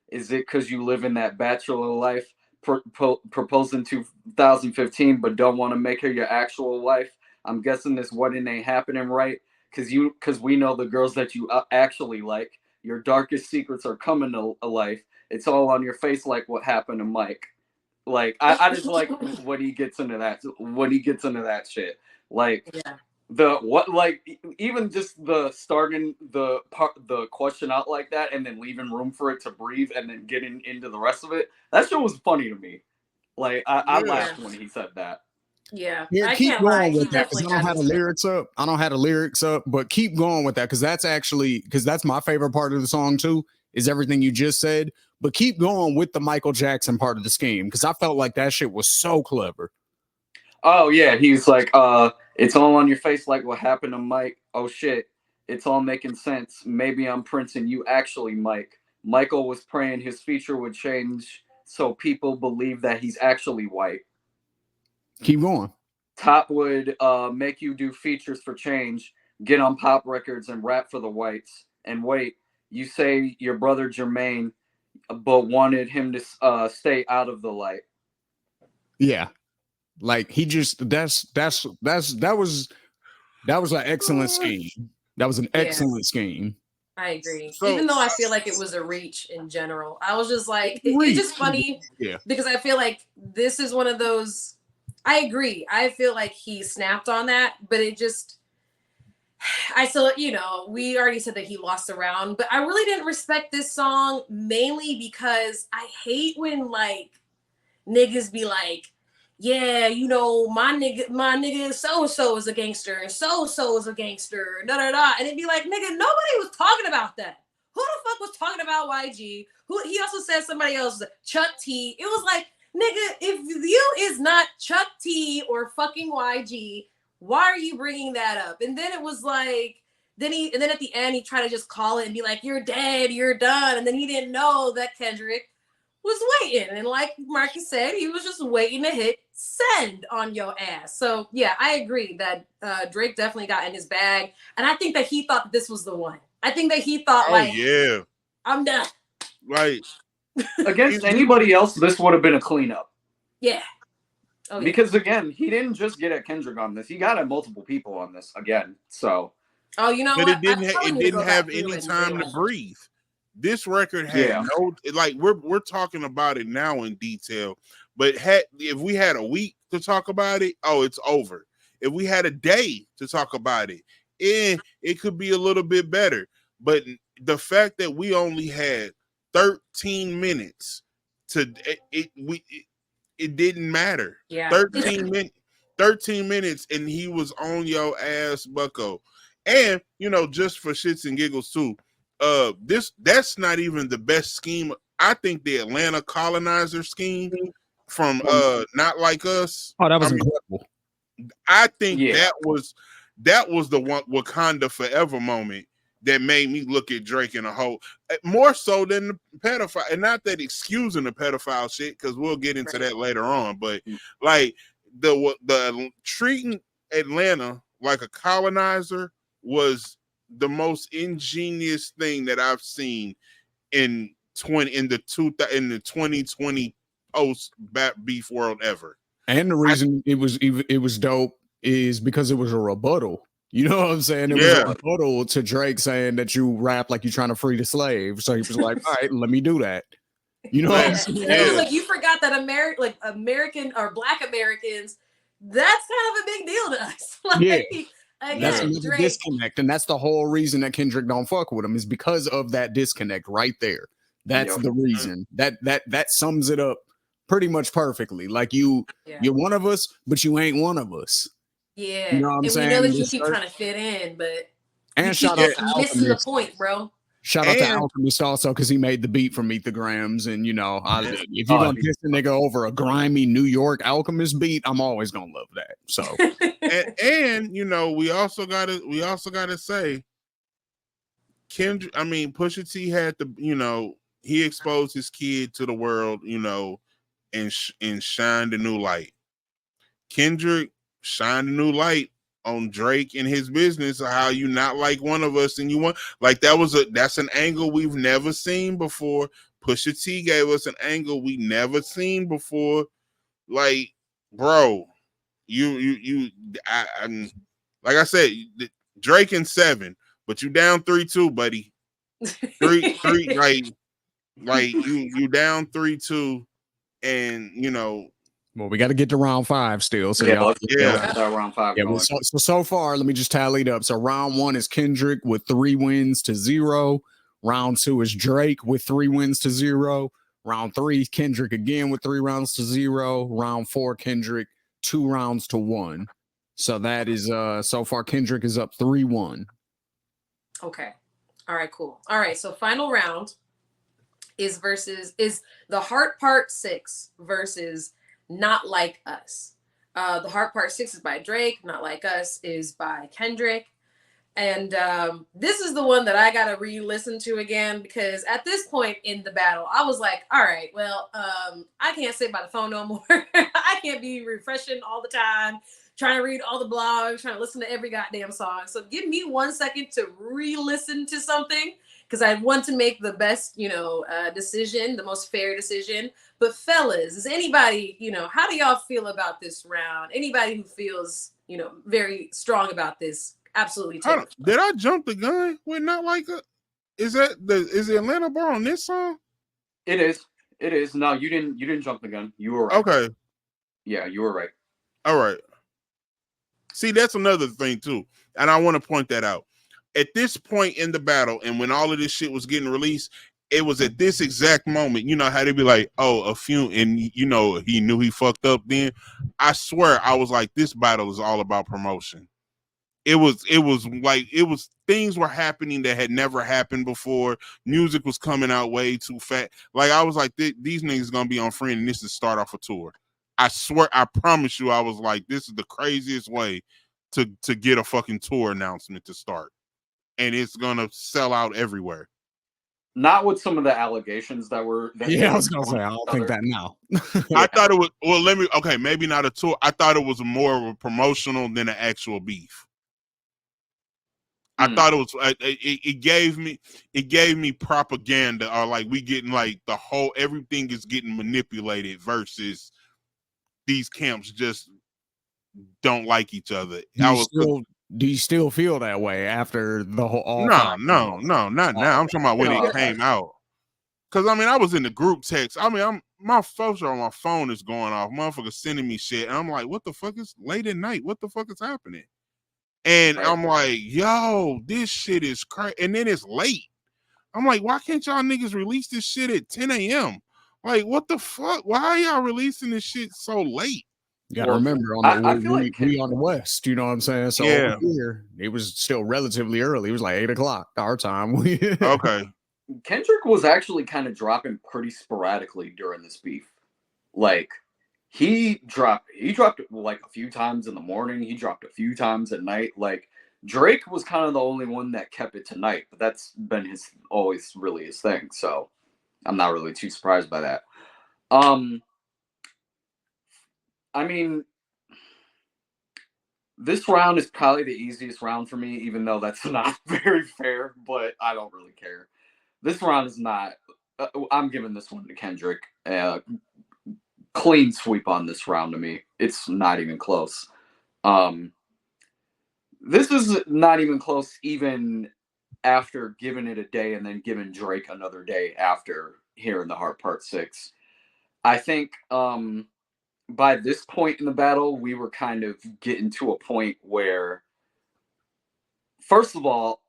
Is it because you live in that bachelor life, proposed in 2015, but don't want to make her your actual wife? I'm guessing this wedding ain't happening right, because we know the girls that you actually like. Your darkest secrets are coming to life. It's all on your face like what happened to Mike. Like, I just like when he gets into that shit. Like, yeah. Even just the starting the question out like that and then leaving room for it to breathe and then getting into the rest of it, that shit was funny to me. Like, I laughed when he said that. Yeah, I keep can't going with that because I don't have the lyrics up. I don't have the lyrics up, but keep going with that because that's my favorite part of the song too, is everything you just said. But keep going with the Michael Jackson part of the scheme because I felt like that shit was so clever. Oh yeah, he's like, it's all on your face like what happened to Mike. Oh shit, it's all making sense. Maybe I'm Prince and you actually Mike. Michael was praying his feature would change so people believe that he's actually white. Keep going. Top would make you do features for change, get on pop records and rap for the whites. And wait, you say your brother Jermaine, but wanted him to stay out of the light. Yeah. Like he just that was an excellent scheme. That was an excellent scheme. I agree. So- Even though I feel like it was a reach in general, I was just like, it's just funny because I feel like this is one of those. I agree. I feel like he snapped on that, but it just. I still, we already said that he lost the round, but I really didn't respect this song mainly because I hate when like niggas be like, yeah, my nigga so is a gangster and so is a gangster, da da da, and it'd be like, nigga, nobody was talking about that. Who the fuck was talking about YG? Who he also said somebody else, Chuck T. It was like, nigga, if you is not Chuck T or fucking YG, why are you bringing that up? And then it was like, then at the end he tried to just call it and be like, you're dead, you're done, and then he didn't know that Kendrick was waiting, and like Marcus said, he was just waiting to hit send on your ass. So yeah, I agree that Drake definitely got in his bag, and I think that he thought that this was the one. I think that he thought I'm done. Like against anybody else, this would have been a cleanup. Yeah. Oh, because again, he didn't just get at Kendrick on this; he got at multiple people on this again. So, but what? It didn't have any time to breathe. This record had no, like we're talking about it now in detail, but if we had a week to talk about it, it's over. If we had a day to talk about it, it could be a little bit better. But the fact that we only had 13 minutes it didn't matter. Yeah. 13 minutes, and he was on your ass, bucko. And just for shits and giggles too. That's not even the best scheme. I think the Atlanta colonizer scheme from Not Like Us. Oh, that was incredible. I think that was the one Wakanda Forever moment that made me look at Drake in a whole more so than the pedophile, and not that excusing the pedophile shit, because we'll get into that later on. But like the treating Atlanta like a colonizer was the most ingenious thing that I've seen in the 2020 post beef world ever. And the reason it was dope is because it was a rebuttal. You know what I'm saying? It was a rebuttal to Drake saying that you rap like you're trying to free the slave. So he was like, all right, let me do that. You know what I'm saying? And it was like, you forgot that American or Black Americans, that's kind of a big deal to us. Again, that's another disconnect, and that's the whole reason that Kendrick don't fuck with him is because of that disconnect right there. That's the reason. That sums it up pretty much perfectly. Like you're one of us, but you ain't one of us. Yeah, you know what I'm saying? We know that you keep trying to fit in, but and shout out to missing the point, bro. Shout out to Alchemist also because he made the beat for Meet the Grams, and if you're gonna diss a nigga over a grimy New York Alchemist beat, I'm always gonna love that. So, and we also gotta say, Kendrick. I mean, Pusha T had he exposed his kid to the world, and shined a new light. Kendrick shined a new light on Drake and his business of how you not like one of us and you want that's an angle we've never seen before. Pusha T gave us an angle we never seen before. Like, bro, I'm like I said, Drake in 7, but you down 3-2, buddy. 3 like you down 3-2, and well, we got to get to round 5 still. So round 5. Yeah, well, so far, let me just tally it up. So round 1 is Kendrick with 3 wins to 0. Round 2 is Drake with 3 wins to 0. Round 3, Kendrick again with 3 rounds to 0. Round 4, Kendrick 2 rounds to 1. So that is so far Kendrick is up 3-1. Okay. All right, cool. All right, so final round is the Heart Part 6 versus Not Like Us. The Heart Part 6 is by Drake. Not Like Us is by Kendrick. And this is the one that I got to re-listen to again, because at this point in the battle, I was like, all right, well, I can't sit by the phone no more. I can't be refreshing all the time, trying to read all the blogs, trying to listen to every goddamn song. So give me 1 second to re-listen to something, because I want to make the best, decision, the most fair decision. But fellas, is anybody, how do y'all feel about this round? Anybody who feels, very strong about this, absolutely take it. Did I jump the gun with Not Like a? Is the Atlanta bar on this song? It is. It is. No, you didn't jump the gun. You were right. Okay. Yeah, you were right. All right. See, that's another thing too, and I want to point that out. At this point in the battle, and when all of this shit was getting released, it was at this exact moment. You know how they be like, "Oh, a few," and he knew he fucked up. Then I swear, I was like, "This battle is all about promotion." It was things were happening that had never happened before. Music was coming out way too fast. Like I was like, these niggas gonna be on Friend, and this is start off a tour. I swear, I promise you, I was like, this is the craziest way to get a fucking tour announcement to start, and it's gonna sell out everywhere. Not with some of the allegations that were. I was gonna say, I don't think that now. I thought it was. Well, maybe not a tour. I thought it was more of a promotional than an actual beef. I thought it was. It gave me propaganda, or like we getting like the whole everything is getting manipulated versus these camps just don't like each other. Do you still feel that way after the whole? No, not now. I'm talking about when it came out. Because I mean, I was in the group text. I mean, my phones on my phone is going off. Motherfuckers sending me shit, and I'm like, what the fuck is late at night? What the fuck is happening? And I'm like, yo, this shit is crazy. And then it's late. I'm like, why can't y'all niggas release this shit at 10 a.m.? Like, what the fuck? Why are y'all releasing this shit so late? You gotta remember, we on the West, you know what I'm saying? So over here, it was still relatively early. It was like 8 o'clock our time. Okay. Kendrick was actually kind of dropping pretty sporadically during this beef. Like, he dropped like a few times in the morning. He dropped a few times at night. Like, Drake was kind of the only one that kept it to night, but that's been always really his thing. So I'm not really too surprised by that. I mean, this round is probably the easiest round for me, even though that's not very fair, but I don't really care. This round is not. I'm giving this one to Kendrick. Clean sweep on this round to me. It's not even close. This is not even close, even after giving it a day and then giving Drake another day after hearing the Heart Part 6. I think by this point in the battle, we were kind of getting to a point where, first of all,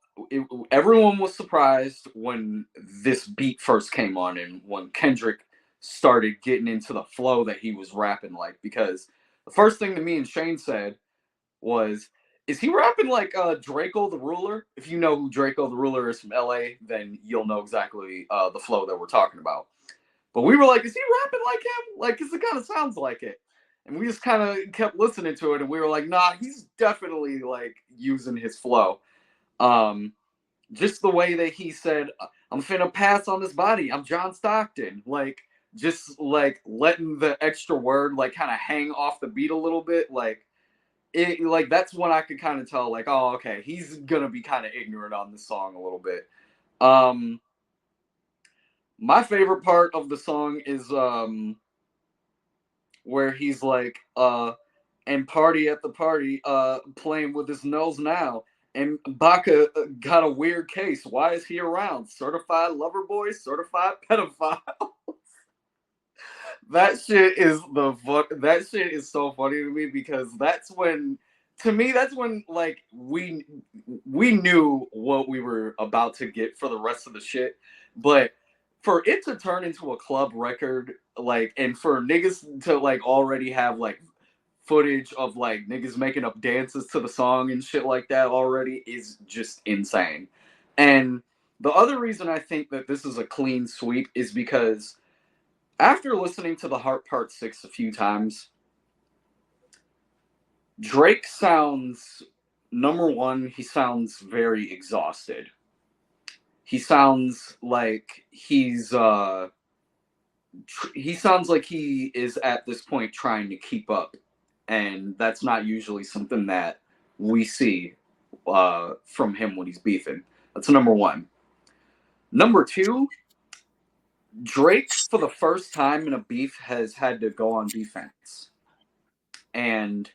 everyone was surprised when this beat first came on and when Kendrick started getting into the flow that he was rapping like, because the first thing that me and Shane said was, is he rapping like Draco the Ruler? If you know who Draco the Ruler is from LA, then you'll know exactly the flow that we're talking about. But we were like, is he rapping like him? Like, because it kind of sounds like it. And we just kind of kept listening to it, and we were like, nah, he's definitely like using his flow. Just the way that he said, I'm finna pass on this body. I'm John Stockton. Like, just like letting the extra word like kind of hang off the beat a little bit. Like, that's when I could kind of tell, like, oh, okay, he's gonna be kind of ignorant on this song a little bit. My favorite part of the song is where he's like, and party at the party, playing with his nose now. And Baca got a weird case. Why is he around? Certified lover boy, certified pedophile. That shit is so funny to me, because that's when like we knew what we were about to get for the rest of the shit. But for it to turn into a club record, like, and for niggas to like already have like footage of like niggas making up dances to the song and shit like that already is just insane. And the other reason I think that this is a clean sweep is because after listening to the Heart Part 6 a few times, Drake sounds, number one, he sounds very exhausted. He sounds like he sounds like he is at this point trying to keep up. And that's not usually something that we see from him when he's beefing. That's number one. Number two, Drake, for the first time in a beef, has had to go on defense. And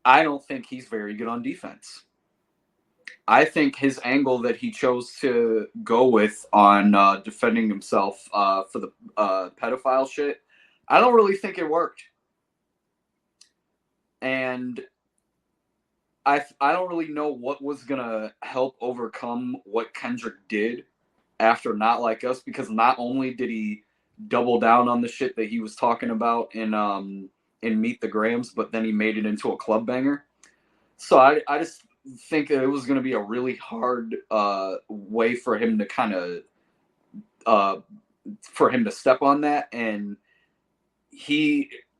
I don't think he's very good on defense. I think his angle that he chose to go with on defending himself for the pedophile shit, I don't really think it worked. And I don't really know what was going to help overcome what Kendrick did after Not Like Us, because not only did he double down on the shit that he was talking about in Meet the Grams, but then he made it into a club banger. So I just think that it was going to be a really hard way for him to kind of for him to step on that, and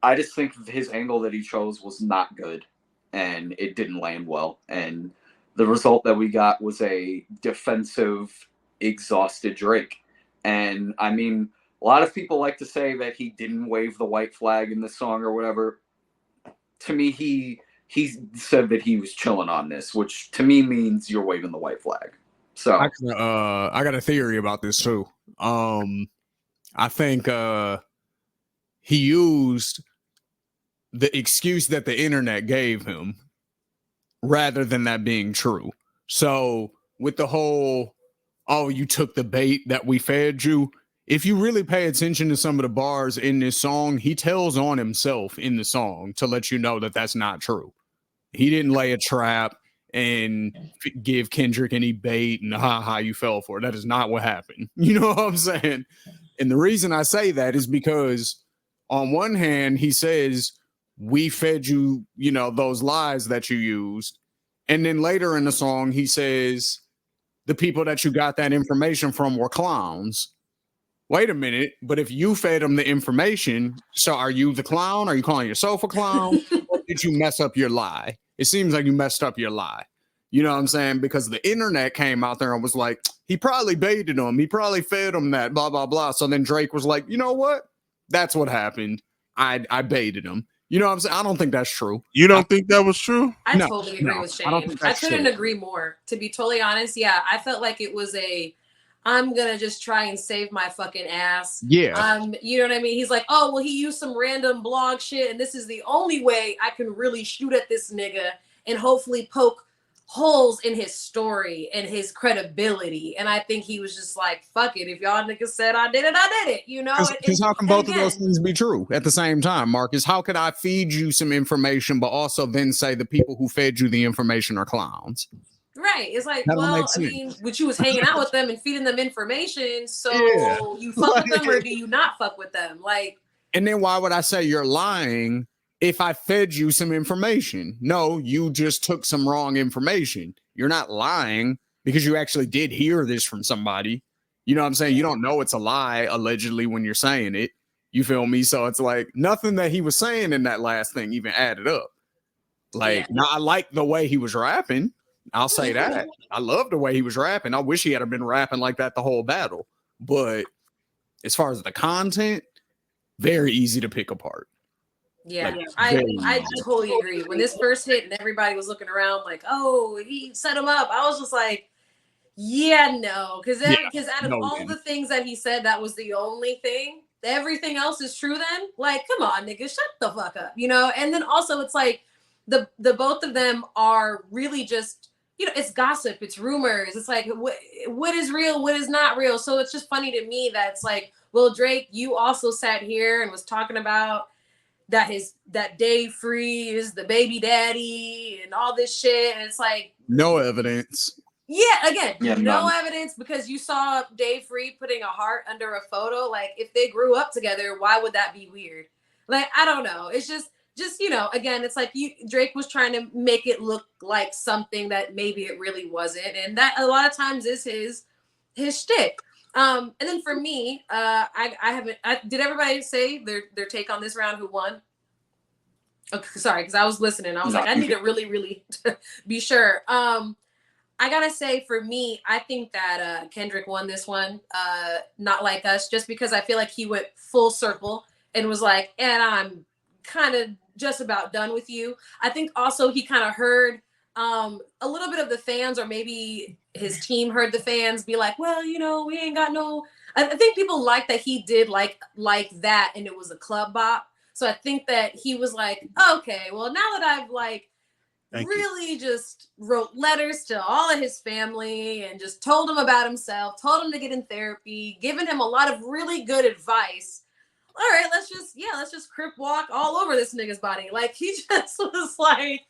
I just think his angle that he chose was not good, and it didn't land well, and the result that we got was a defensive, exhausted Drake. And I mean, a lot of people like to say that he didn't wave the white flag in the song or whatever. To me, he said that he was chilling on this, which to me means you're waving the white flag. So I got a theory about this too. I think he used the excuse that the internet gave him rather than that being true. So with the whole, oh, you took the bait that we fed you. If you really pay attention to some of the bars in this song, he tells on himself in the song to let you know that that's not true. He didn't lay a trap and give Kendrick any bait and ha you fell for it. That is not what happened. You know what I'm saying? And the reason I say that is because on one hand, he says, we fed you, you know, those lies that you used. And then later in the song, he says, the people that you got that information from were clowns. Wait a minute, but if you fed them the information, so are you the clown? Are you calling yourself a clown? Or did you mess up your lie? It seems like you messed up your lie. You know what I'm saying? Because the internet came out there and was like, he probably baited him. He probably fed him that, blah, blah, blah. So then Drake was like, you know what? That's what happened. I baited him. You know what I'm saying? I don't think that's true. You don't think that was true? I totally agree with Shane. I couldn't agree more. To be totally honest, yeah, I felt like it was I'm gonna just try and save my fucking ass. Yeah. You know what I mean? He's like, oh, well, he used some random blog shit, and this is the only way I can really shoot at this nigga and hopefully poke holes in his story and his credibility. And I think he was just like, fuck it. If y'all niggas said I did it, you know? Because how can both of those things be true at the same time, Marcus? How could I feed you some information, but also then say the people who fed you the information are clowns? Right. It's like, that well, I mean, but you was hanging out with them and feeding them information. So you fuck with them or do you not fuck with them? Like, and then why would I say you're lying if I fed you some information? No, you just took some wrong information. You're not lying because you actually did hear this from somebody. You know what I'm saying? You don't know it's a lie, allegedly, when you're saying it. You feel me? So it's like nothing that he was saying in that last thing even added up. Like, now I like the way he was rapping. I'll say that. I love the way he was rapping. I wish he had been rapping like that the whole battle. But as far as the content, very easy to pick apart. Yeah, like, I totally agree. When this first hit and everybody was looking around like, oh, he set him up, I was just like, yeah, no. Because out of all the things that he said, that was the only thing. Everything else is true then? Like, come on, nigga, shut the fuck up, you know? And then also it's like the both of them are really just, you know, it's gossip, it's rumors. It's like, what is real, what is not real? So it's just funny to me that it's like, well, Drake, you also sat here and was talking about that Dave Free is the baby daddy and all this shit. And it's like, no evidence. Yeah, again, no evidence, because you saw Dave Free putting a heart under a photo. Like, if they grew up together, why would that be weird? Like, I don't know. It's just, you know, again, it's like Drake was trying to make it look like something that maybe it really wasn't. And that a lot of times is his shtick. And then for me, did everybody say their take on this round? Who won? Okay, sorry, because I was listening. I was like, I need to really, really be sure. I gotta say, for me, I think that Kendrick won this one. Not Like Us, just because I feel like he went full circle and was like, and I'm kind of just about done with you. I think also he kind of heard a little bit of the fans, or maybe his team heard the fans be like, well, we ain't got no. I think people like that he did like that, and it was a club bop. So I think that he was like, okay, well, now that I've like really just wrote letters to all of his family and just told him about himself, told him to get in therapy, given him a lot of really good advice. All right, let's just crip walk all over this nigga's body. Like, he just was like,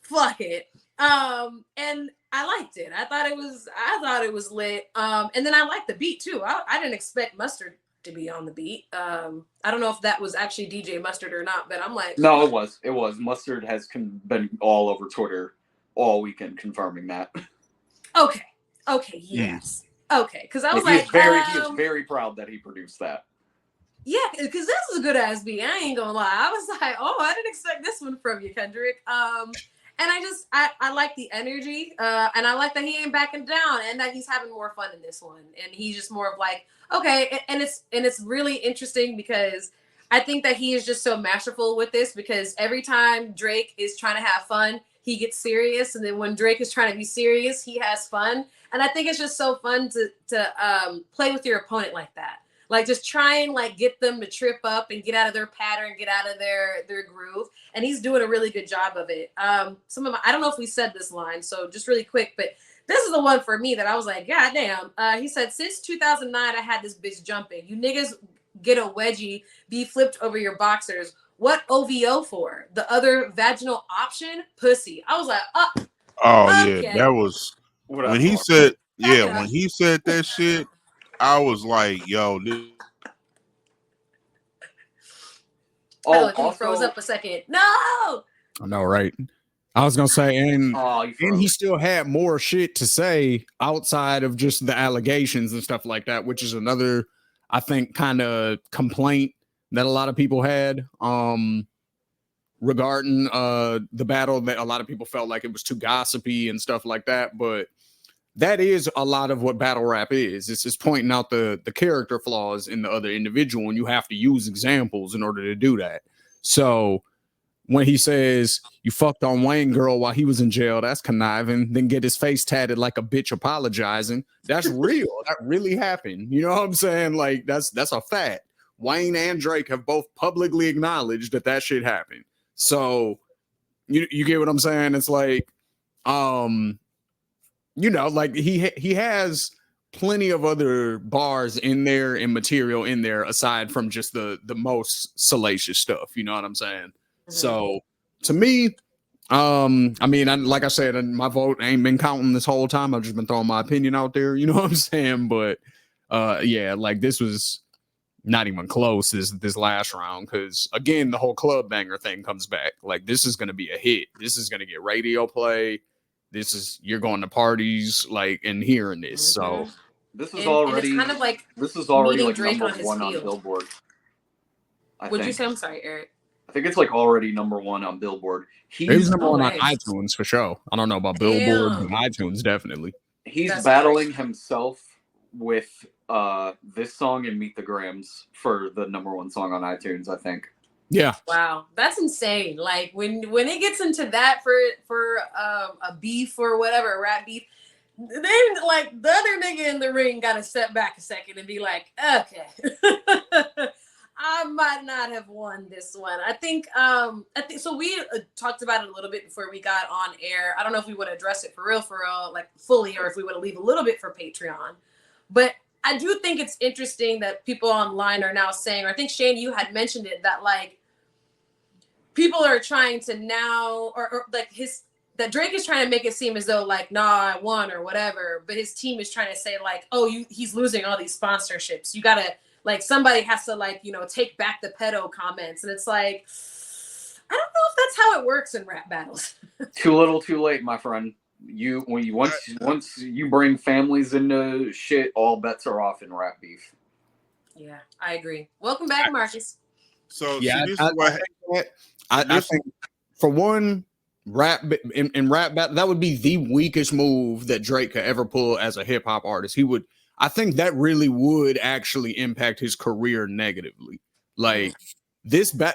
fuck it. And I liked it. I thought it was lit. And then I liked the beat too. I didn't expect Mustard to be on the beat. I don't know if that was actually DJ Mustard or not, but I'm like, no, it was. Mustard has been all over Twitter all weekend confirming that. Okay, yes, okay, because I was like, he is very proud that he produced that. Yeah, because this is a good ass beat. I ain't gonna lie. I was like, oh, I didn't expect this one from you, Kendrick. And I like the energy, and I like that he ain't backing down, and that he's having more fun in this one, and he's just more of like, okay, and it's really interesting because I think that he is just so masterful with this, because every time Drake is trying to have fun, he gets serious, and then when Drake is trying to be serious, he has fun, and I think it's just so fun to play with your opponent like that. Like, just try and like get them to trip up and get out of their pattern, get out of their groove. And he's doing a really good job of it. I don't know if we said this line, so just really quick, but this is the one for me that I was like, God damn. He said, since 2009, I had this bitch jumping. You niggas get a wedgie, be flipped over your boxers. What OVO for? The other vaginal option? Pussy. I was like, okay. Yeah, that was when he said, when he said that shit, I was like, yo, this. Oh, he froze up a second. No! I know, right? I was gonna say, and he still had more shit to say outside of just the allegations and stuff like that, which is another, I think, kind of complaint that a lot of people had regarding the battle, that a lot of people felt like it was too gossipy and stuff like that. But that is a lot of what battle rap is. It's just pointing out the character flaws in the other individual, and you have to use examples in order to do that. So when he says you fucked on Wayne girl while he was in jail, that's conniving. Then get his face tatted like a bitch apologizing. That's real. That really happened. You know what I'm saying? Like, that's a fact. Wayne and Drake have both publicly acknowledged that shit happened. So you get what I'm saying? It's like, like he has plenty of other bars in there and material in there aside from just the most salacious stuff. You know what I'm saying? Mm-hmm. So to me, like I said, my vote ain't been counting this whole time. I've just been throwing my opinion out there. You know what I'm saying? But like this was not even close this last round, because again, the whole club banger thing comes back. Like, this is going to be a hit. This is going to get radio play. You're going to parties, like, and hearing this. Mm-hmm. So this is already kind of like like Drake number on his one field. on Billboard. What'd you say? I'm sorry, Eric. I think it's like already number one on Billboard. He's number one on iTunes for sure. I don't know about Billboard, but iTunes definitely. He's battling himself with this song and Meet the Grams for the number one song on iTunes, I think. Yeah. Wow, that's insane. Like, when it gets into that for a beef or whatever, a rap beef, then like the other nigga in the ring got to step back a second and be like, okay, I might not have won this one. I think so. We talked about it a little bit before we got on air. I don't know if we would address it for real, like fully, or if we would leave a little bit for Patreon. But I do think it's interesting that people online are now saying, or I think Shane, you had mentioned it, that like people are trying to now, or like that Drake is trying to make it seem as though like, nah, I won or whatever. But his team is trying to say like, oh, he's losing all these sponsorships. You gotta, like, somebody has to like, take back the pedo comments. And it's like, I don't know if that's how it works in rap battles. Too little, too late, my friend. Once you bring families into shit, all bets are off in rap beef. Yeah, I agree. Welcome back, Marcus. So yeah, I think for one, rap in rap battle, that would be the weakest move that Drake could ever pull as a hip hop artist. I think that really would actually impact his career negatively. Like,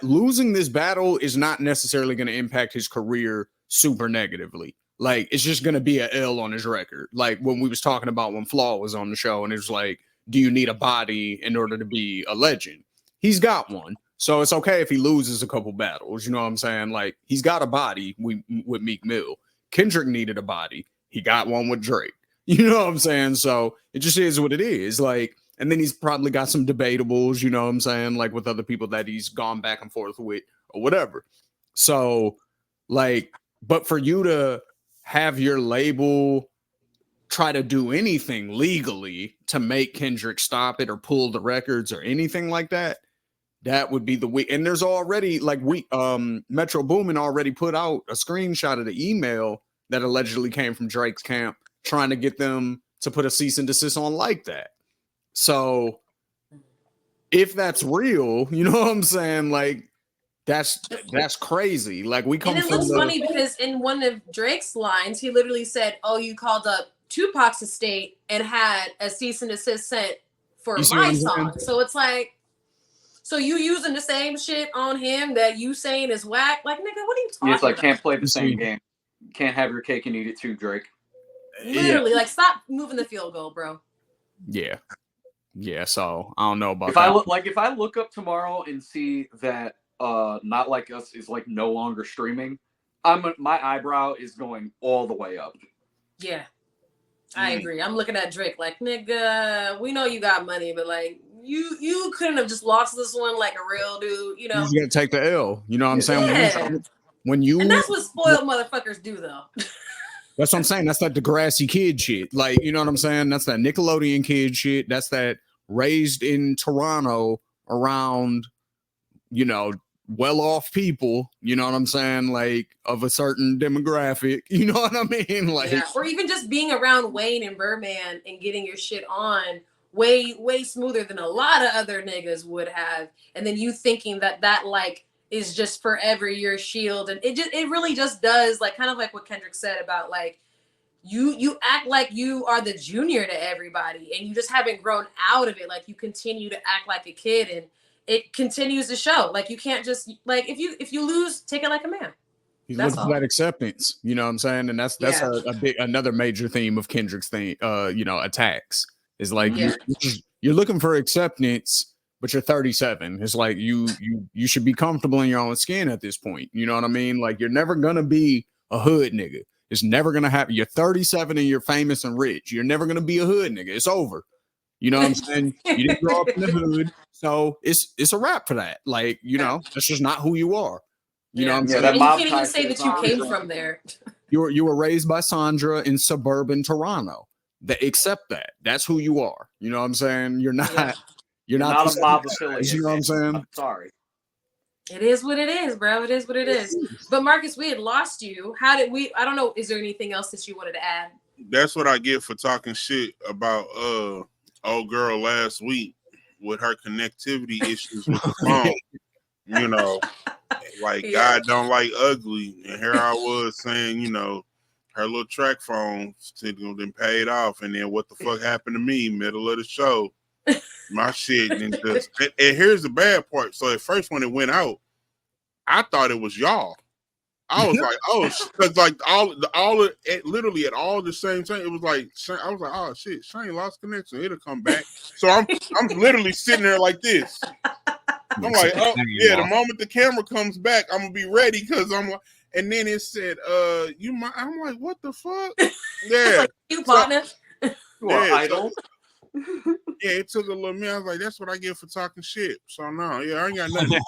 losing this battle is not necessarily going to impact his career super negatively. like it's just gonna be a L on his record. Like when we was talking about when Flaw was on the show, and it was like, do you need a body in order to be a legend? He's got one. So it's okay if he loses a couple battles. You know what I'm saying? Like he's got a body with Meek Mill. Kendrick needed a body. He got one with Drake. You know what I'm saying? So it just is what it is. Like, and then he's probably got some debatables, you know what I'm saying? Like with other people that he's gone back and forth with or whatever. So like, but for you to have your label try to do anything legally to make Kendrick stop it or pull the records or anything like that, that would be the week. And there's already like Metro Boomin already put out a screenshot of the email that allegedly came from Drake's camp trying to get them to put a cease and desist on like that. So if that's real, you know what I'm saying? Like that's crazy. Like we come and it looks funny because in one of Drake's lines, he literally said, "Oh, you called up Tupac's estate and had a cease and desist sent for my song." So it's like, so you using the same shit on him that you saying is whack? Like, nigga, what are you talking It's like about? can't play the same game. Can't have your cake and eat it too, Drake. Literally, like, stop moving the field goal, bro. Yeah. So I don't know about that. If I look up tomorrow and see that Not Like Us is like no longer streaming, my eyebrow is going all the way up. Yeah, I agree. I'm looking at Drake like, nigga, we know you got money, but like you couldn't have just lost this one like a real dude, you know? He's gonna take the L. You know what I'm saying? Yeah. When you and that's what spoiled motherfuckers do, though. That's what I'm saying. That's that Degrassi kid shit. Like, you know what I'm saying? That's that Nickelodeon kid shit. That's that raised in Toronto around, you know, well-off people. You know what I'm saying? Like of a certain demographic. You know what I mean? Like, yeah. Or even just being around Wayne and Birdman and getting your shit on way smoother than a lot of other niggas would have. And then you thinking that like is just forever your shield, and it really just does, like, kind of like what Kendrick said about like you act like you are the junior to everybody and you just haven't grown out of it. Like you continue to act like a kid and it continues to show. Like you can't just like if you lose, take it like a man. He's looking for that acceptance, you know what I'm saying? And that's a big another major theme of Kendrick's thing, you know, attacks is like you're looking for acceptance, but you're 37. It's like you should be comfortable in your own skin at this point. You know what I mean? Like you're never gonna be a hood nigga. It's never gonna happen. You're 37 and you're famous and rich. You're never gonna be a hood nigga. It's over. You know what I'm saying? You didn't grow up in the hood, so it's a wrap for that. Like, you know, that's just not who you are. You know what I'm saying? And you can't even say that you came from there. You were raised by Sandra in suburban Toronto. They accept that. That's who you are. You know what I'm saying? You're not. Yeah. You're not a mob affiliate. You know what I'm saying? I'm sorry. It is what it is, bro. It is what it is. But Marcus, we had lost you. How did we? I don't know. Is there anything else that you wanted to add? That's what I get for talking shit about old girl last week with her connectivity issues with the phone. You know, like God don't like ugly, and here I was saying, you know, her little track phone then paid off, and then what the fuck happened to me middle of the show? My shit and just and here's the bad part. So at first when it went out, I thought it was y'all. I was like, oh, because like literally at all the same time, it was like I was like, oh shit, Shane lost connection. It'll come back. So I'm literally sitting there like this. I'm like, oh yeah, the moment the camera comes back, I'm gonna be ready because I'm like, and then it said, you might. I'm like, what the fuck? Yeah, like, you partner. You are idle. Yeah, it took a little minute. I was like, that's what I get for talking shit. So no, yeah, I ain't got nothing.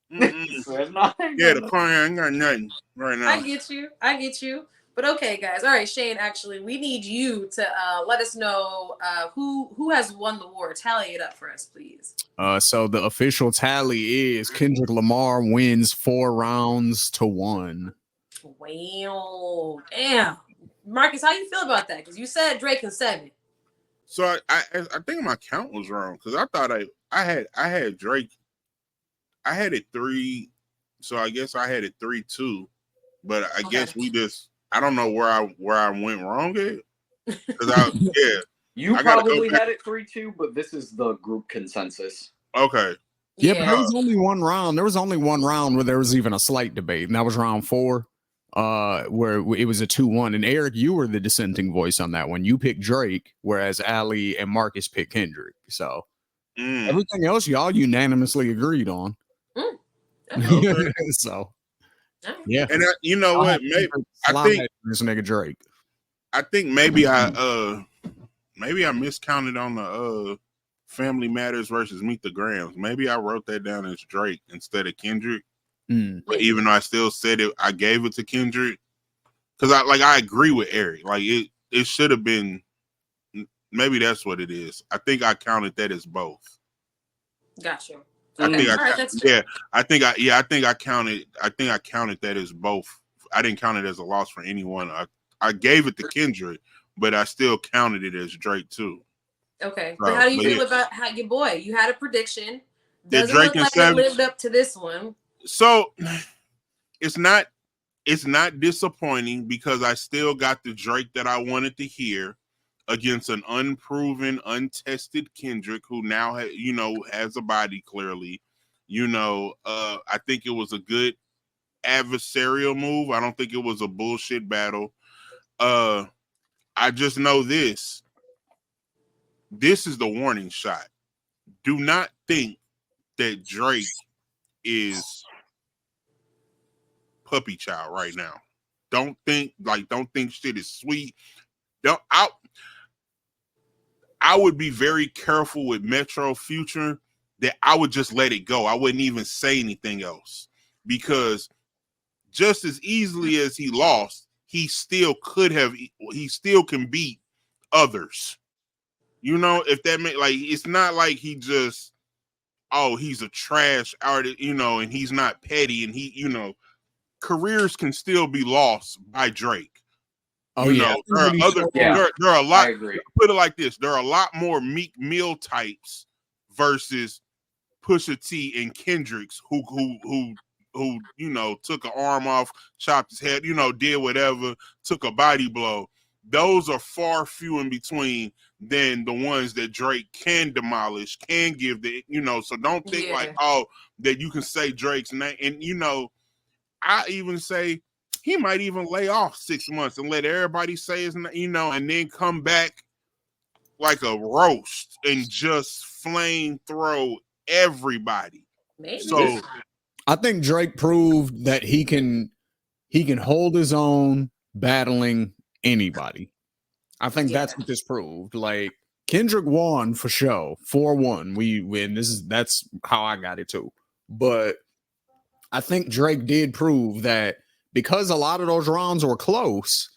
Yeah, the car ain't got nothing right now. I get you. But okay, guys. All right, Shane, actually, we need you to let us know who has won the war. Tally it up for us, please. So the official tally is Kendrick Lamar wins 4 rounds to 1. Wow. Damn. Marcus, how you feel about that? Because you said Drake in 7. So I think my count was wrong because I thought I had Drake. I had it 3, so I guess I had it 3-2. But I guess we just I don't know where I went wrong at. You probably had it 3-2, but this is the group consensus. Okay. Yeah, but there was only one round. There was only one round where there was even a slight debate, and that was round 4. where it was a 2-1. And Eric, you were the dissenting voice on that one. You picked Drake, whereas Ali and Marcus picked Kendrick. So everything else y'all unanimously agreed on. Okay. So Yeah. And you know what? Maybe I think this nigga Drake. I think maybe I miscounted on the Family Matters versus Meet the Grams. Maybe I wrote that down as Drake instead of Kendrick. But even though I still said it, I gave it to Kendrick because I agree with Eric. Like it should have been. Maybe that's what it is. I think I counted that as both. Gotcha. I Okay. think All right, that's true. I think I counted that as both. I didn't count it as a loss for anyone. I gave it to Kendrick, but I still counted it as Drake too. Okay. But how do you feel about how your boy? You had a prediction. Doesn't look like it lived up to this one. So it's not disappointing because I still got the Drake that I wanted to hear against an unproven, untested Kendrick who now has a body clearly. I think it was a good adversarial move. I don't think it was a bullshit battle. I just know this. This is the warning shot. Do not think that Drake is puppy child right now. Don't think shit is sweet. I would be very careful with Metro Future that I would just let it go. I wouldn't even say anything else because just as easily as he lost, he still can beat others. If that meant it's not like he just, he's a trash artist, and he's not petty and careers can still be lost by Drake. Oh, there are a lot. I agree. Put it like this: there are a lot more Meek Mill types versus Pusha T and Kendricks who took an arm off, chopped his head, did whatever, took a body blow. Those are far few in between than the ones that Drake can demolish, can give So don't think that you can say Drake's name. And I even say he might even lay off 6 months and let everybody say his name, and then come back like a roast and just flame throw everybody. Maybe. So I think Drake proved that he can hold his own battling anybody. I think that's what this proved. Like Kendrick won for sure, 4-1. We win. That's how I got it too. But I think Drake did prove that because a lot of those rounds were close,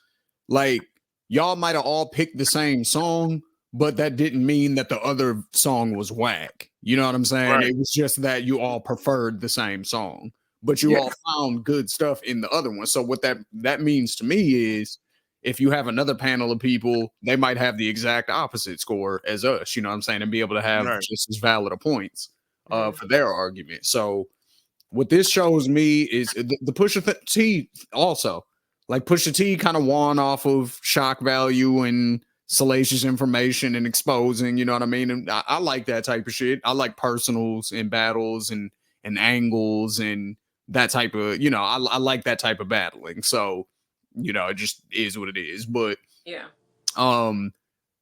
like y'all might have all picked the same song, but that didn't mean that the other song was whack. You know what I'm saying? Right. It was just that you all preferred the same song, but you all found good stuff in the other one. So what that means to me is if you have another panel of people, they might have the exact opposite score as us, you know what I'm saying, and be able to have just as valid a points for their argument. So what this shows me is the Pusha T also. Like Pusha T kind of won off of shock value and salacious information and exposing, you know what I mean? And I like that type of shit. I like personals and battles and angles and that type of, I like that type of battling. So, it just is what it is. But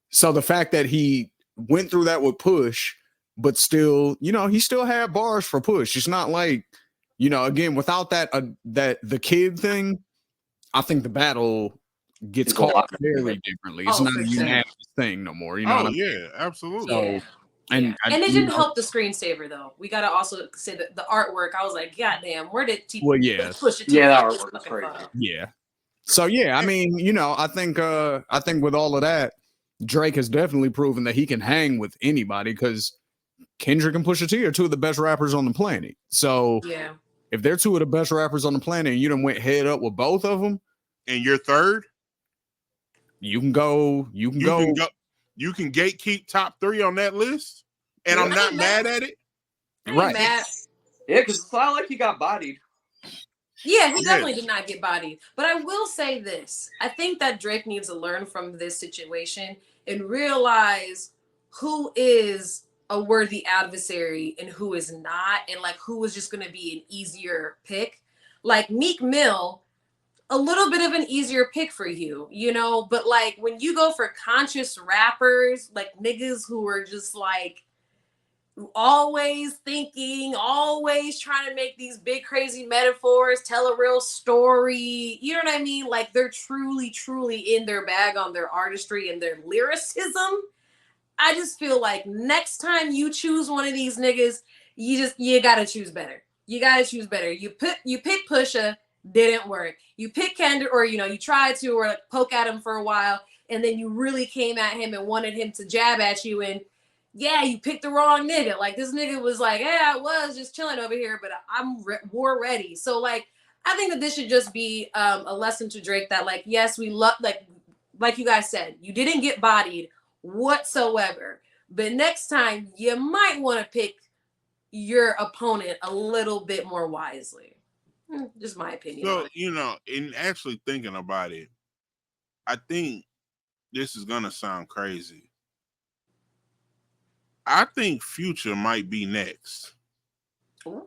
so the fact that he went through that with Push, but still, he still had bars for Push. It's not like, again, without that the kid thing, I think the battle gets called very differently. It's not a unanimous thing no more. You know what I mean? Yeah, absolutely. So, and it didn't help the screensaver though. We gotta also say that the artwork. I was like, God damn, where did T push it to? Yeah, that artwork was crazy. Yeah. So I mean, I think with all of that, Drake has definitely proven that he can hang with anybody because Kendrick and Pusha T are two of the best rappers on the planet. So if they're two of the best rappers on the planet and you done went head up with both of them, and you're third, you can go. You can gatekeep top 3 on that list, and I'm not mad at it. Right? Mad. Yeah, because it's not like he got bodied. Yeah, he definitely did not get bodied. But I will say this: I think that Drake needs to learn from this situation and realize who is a worthy adversary and who is not, and like who is just going to be an easier pick. Like Meek Mill, a little bit of an easier pick for you, you know, but like when you go for conscious rappers, like niggas who are just like always thinking, always trying to make these big crazy metaphors, tell a real story, you know what I mean? Like they're truly, truly in their bag on their artistry and their lyricism. I just feel like next time you choose one of these niggas, you gotta choose better. You gotta choose better. You pick Pusha, didn't work. You pick Kendrick, or you know, you tried to or like poke at him for a while, and then you really came at him and wanted him to jab at you, and yeah, you picked the wrong nigga. Like this nigga was like, yeah, I was just chilling over here, but I'm war ready. So like, I think that this should just be a lesson to Drake that like, yes, we love like you guys said, you didn't get bodied whatsoever. But next time you might want to pick your opponent a little bit more wisely. Just my opinion. So, you know, in actually thinking about it, I think this is gonna sound crazy. I think Future might be next. Ooh.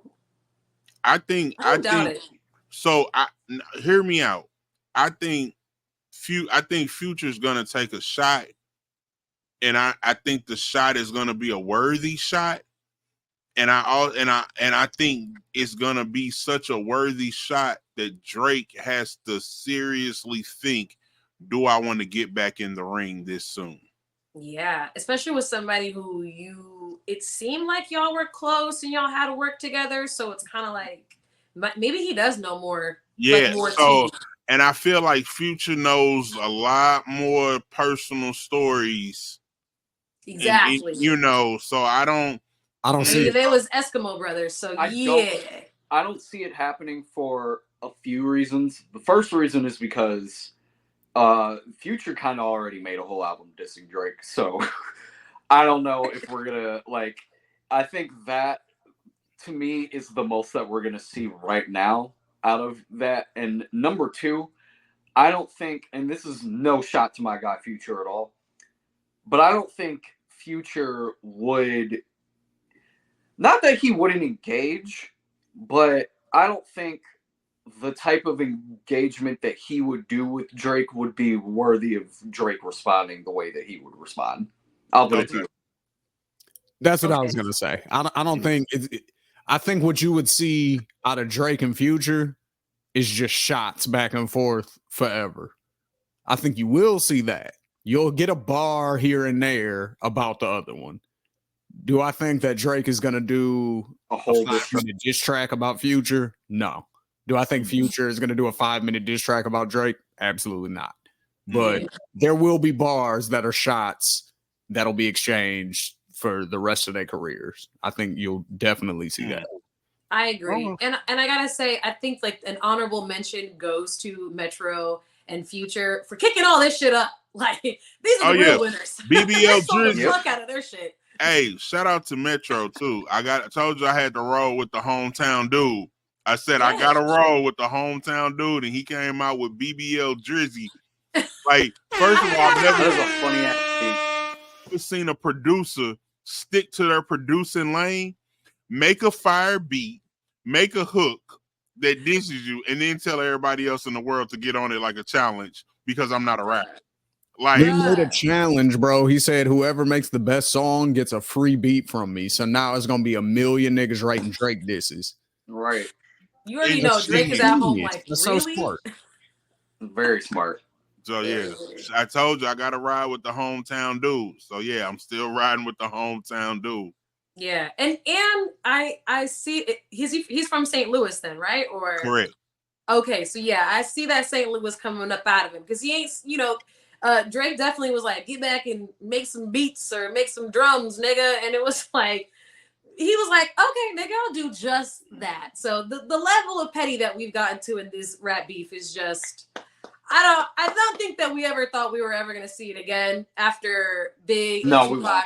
I think doubt it. So hear me out. I think Future's gonna take a shot, and I think the shot is gonna be a worthy shot. And I think it's gonna be such a worthy shot that Drake has to seriously think, do I want to get back in the ring this soon? Yeah, especially with somebody who it seemed like y'all were close and y'all had to work together. So it's kind of like maybe he does know more. Yeah. Like more so, tea. and I feel like Future knows a lot more personal stories. Exactly. And, you know, so I don't see it. They was Eskimo brothers. So I don't see it happening for a few reasons. The first reason is because Future kind of already made a whole album dissing Drake, so I don't know if we're gonna like. I think that to me is the most that we're gonna see right now out of that. And number two, I don't think, and this is no shot to my guy Future at all, but I don't think Future would. Not that he wouldn't engage, but I don't think the type of engagement that he would do with Drake would be worthy of Drake responding the way that he would respond. I'll put it to you. That's what I was gonna say. I don't think I think what you would see out of Drake and Future is just shots back and forth forever. I think you will see that. You'll get a bar here and there about the other one. Do I think that Drake is gonna do A whole 5-minute diss track about Future? No. Do I think Future is gonna do a 5-minute diss track about Drake? Absolutely not. But there will be bars that are shots that'll be exchanged for the rest of their careers. I think you'll definitely see that. I agree. And I gotta say, I think like an honorable mention goes to Metro and Future for kicking all this shit up. Like these are the real winners. BBL Drizzy. The fuck out of their shit. Hey, shout out to Metro too. I told you I had to roll with the hometown dude. I said I gotta roll with the hometown dude, and he came out with BBL Drizzy. Like, first of all, I've never seen a producer stick to their producing lane, make a fire beat, make a hook that disses you, and then tell everybody else in the world to get on it like a challenge because I'm not a rapper. Like, he made a challenge, bro. He said whoever makes the best song gets a free beat from me. So now it's gonna be a million niggas writing Drake disses. Right. You already know Drake is at home like, that's really? so smart. Very smart. So yeah, I told you I gotta ride with the hometown dude. So yeah, I'm still riding with the hometown dude. Yeah, and I see it. He's from St. Louis then, right? Or correct. Okay, so yeah, I see that St. Louis coming up out of him because he ain't, you know, Drake definitely was like, get back and make some beats or make some drums, nigga, and it was like. He was like, okay, nigga, I'll do just that. So the level of petty that we've gotten to in this rap beef is just, I don't think that we ever thought we were ever going to see it again after Big and Tupac.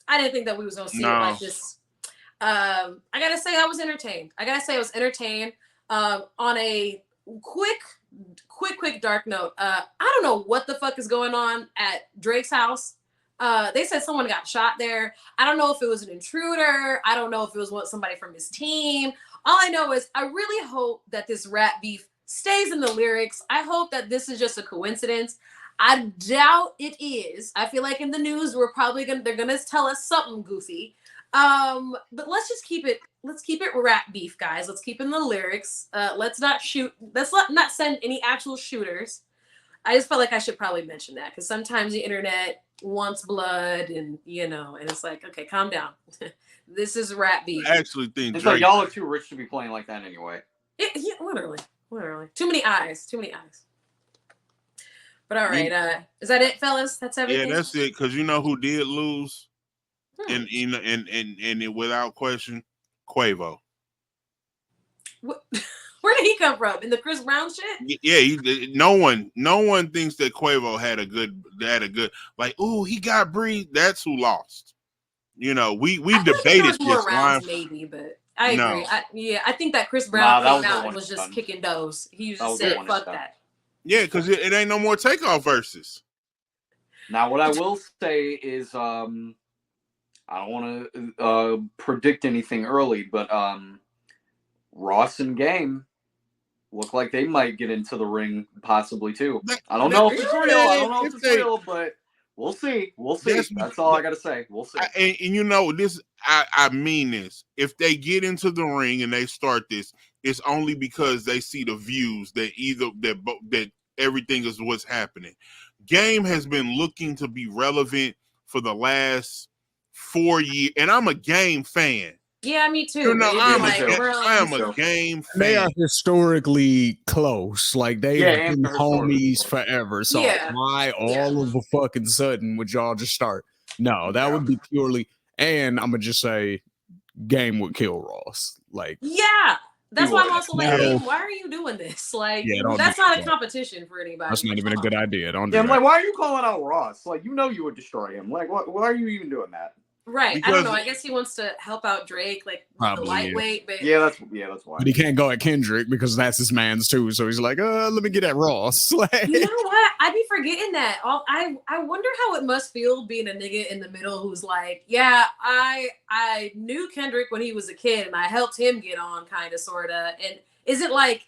I didn't think that we was going to see it like this. I got to say I was entertained. On a quick dark note. I don't know what the fuck is going on at Drake's house. They said someone got shot there. I don't know if it was an intruder. I don't know if it was somebody from his team. All I know is I really hope that this rap beef stays in the lyrics. I hope that this is just a coincidence. I doubt it is. I feel like in the news they're gonna tell us something goofy. But let's just keep it. Let's keep it rap beef, guys. Let's keep in the lyrics. Let's not shoot. Not send any actual shooters. I just felt like I should probably mention that because sometimes the internet wants blood, and and it's like, okay, calm down. This is rap beef. I actually think It's Drake, like y'all are too rich to be playing like that anyway. Yeah, literally. Too many eyes. But all right, is that it, fellas? That's everything. yeah, that's it. Because you know who did lose, Hmm. and it, without question, Quavo. Where did he come from? In the Chris Brown shit? Yeah, no one thinks that Quavo had a good like. Oh, he got breathed. That's who lost. We I debated think there was more this rounds, line. maybe, but I agree. No. I think that Chris Brown that came was the out one and was just done. kicking doors. He That was just the said, one "Fuck done. that." Yeah, because it ain't no more Takeoff verses. Now, what I will say is, I don't want to predict anything early, but Ross and Game look like they might get into the ring possibly too. I don't know if it's real. I don't know if it's real, but we'll see. We'll see. That's all I gotta say. We'll see. And this, I mean this. If they get into the ring and they start this, it's only because they see the views that everything is what's happening. Game has been looking to be relevant for the last 4 years, and I'm a Game fan. Yeah, me too. I am a Game fan. They are historically close. Like they've been homies forever. So why all of a fucking sudden would y'all just start? No, that would be purely. And I'm gonna just say, Game would kill Ross. Like, yeah. That's why I'm also like, No. why are you doing this? Like, Yeah, that's not a competition for anybody. That's not even a good idea. Don't do I'm that. like, why are you calling out Ross? Like, you would destroy him. Like, why are you even doing that? Right. Because I don't know. I guess he wants to help out Drake, like the lightweight. But that's why. But he can't go at Kendrick because that's his man's too. So he's like, let me get at Ross. Like, you know what? I'd be forgetting that. I wonder how it must feel being a nigga in the middle who's like, yeah, I knew Kendrick when he was a kid and I helped him get on, kind of, sort of. And is it like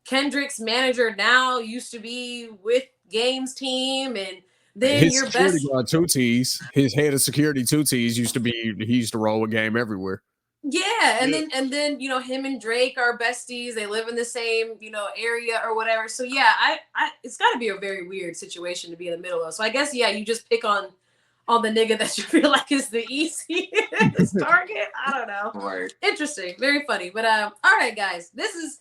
Kendrick's manager now used to be with Game's team, and then his your security best guard 2Ts, his head of security 2Ts he used to roll with Game everywhere. Yeah, and then him and Drake are besties. They live in the same area or whatever. So yeah, I it's got to be a very weird situation to be in the middle of. So I guess you just pick on the nigga that you feel like is the easiest target. I don't know. Right. Interesting, very funny. But all right, guys, this is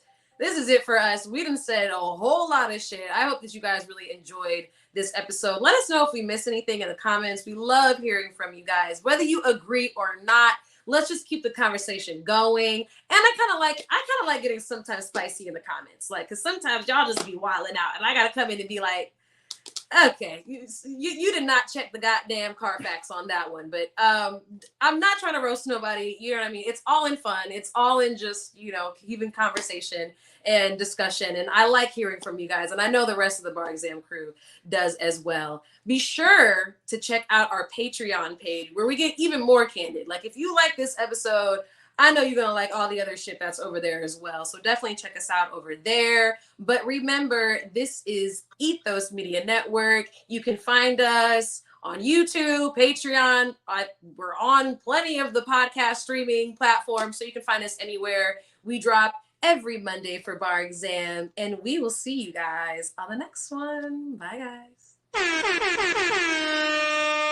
it for us. We done said a whole lot of shit. I hope that you guys really enjoyed this episode. Let us know if we missed anything in the comments. We love hearing from you guys, whether you agree or not. Let's just keep the conversation going. And I kind of like getting sometimes spicy in the comments, like, because sometimes y'all just be wilding out, and I gotta come in and be like, okay, you did not check the goddamn Carfax on that one. But I'm not trying to roast nobody. You know what I mean? It's all in fun. It's all in just even conversation and discussion. And I like hearing from you guys. And I know the rest of the Bar Exam crew does as well. Be sure to check out our Patreon page where we get even more candid. Like, if you like this episode, I know you're going to like all the other shit that's over there as well. So definitely check us out over there. But remember, this is Ethos Media Network. You can find us on YouTube, Patreon. We're on plenty of the podcast streaming platforms, so you can find us anywhere. We drop every Monday for Bar Exam, and we will see you guys on the next one. Bye, guys.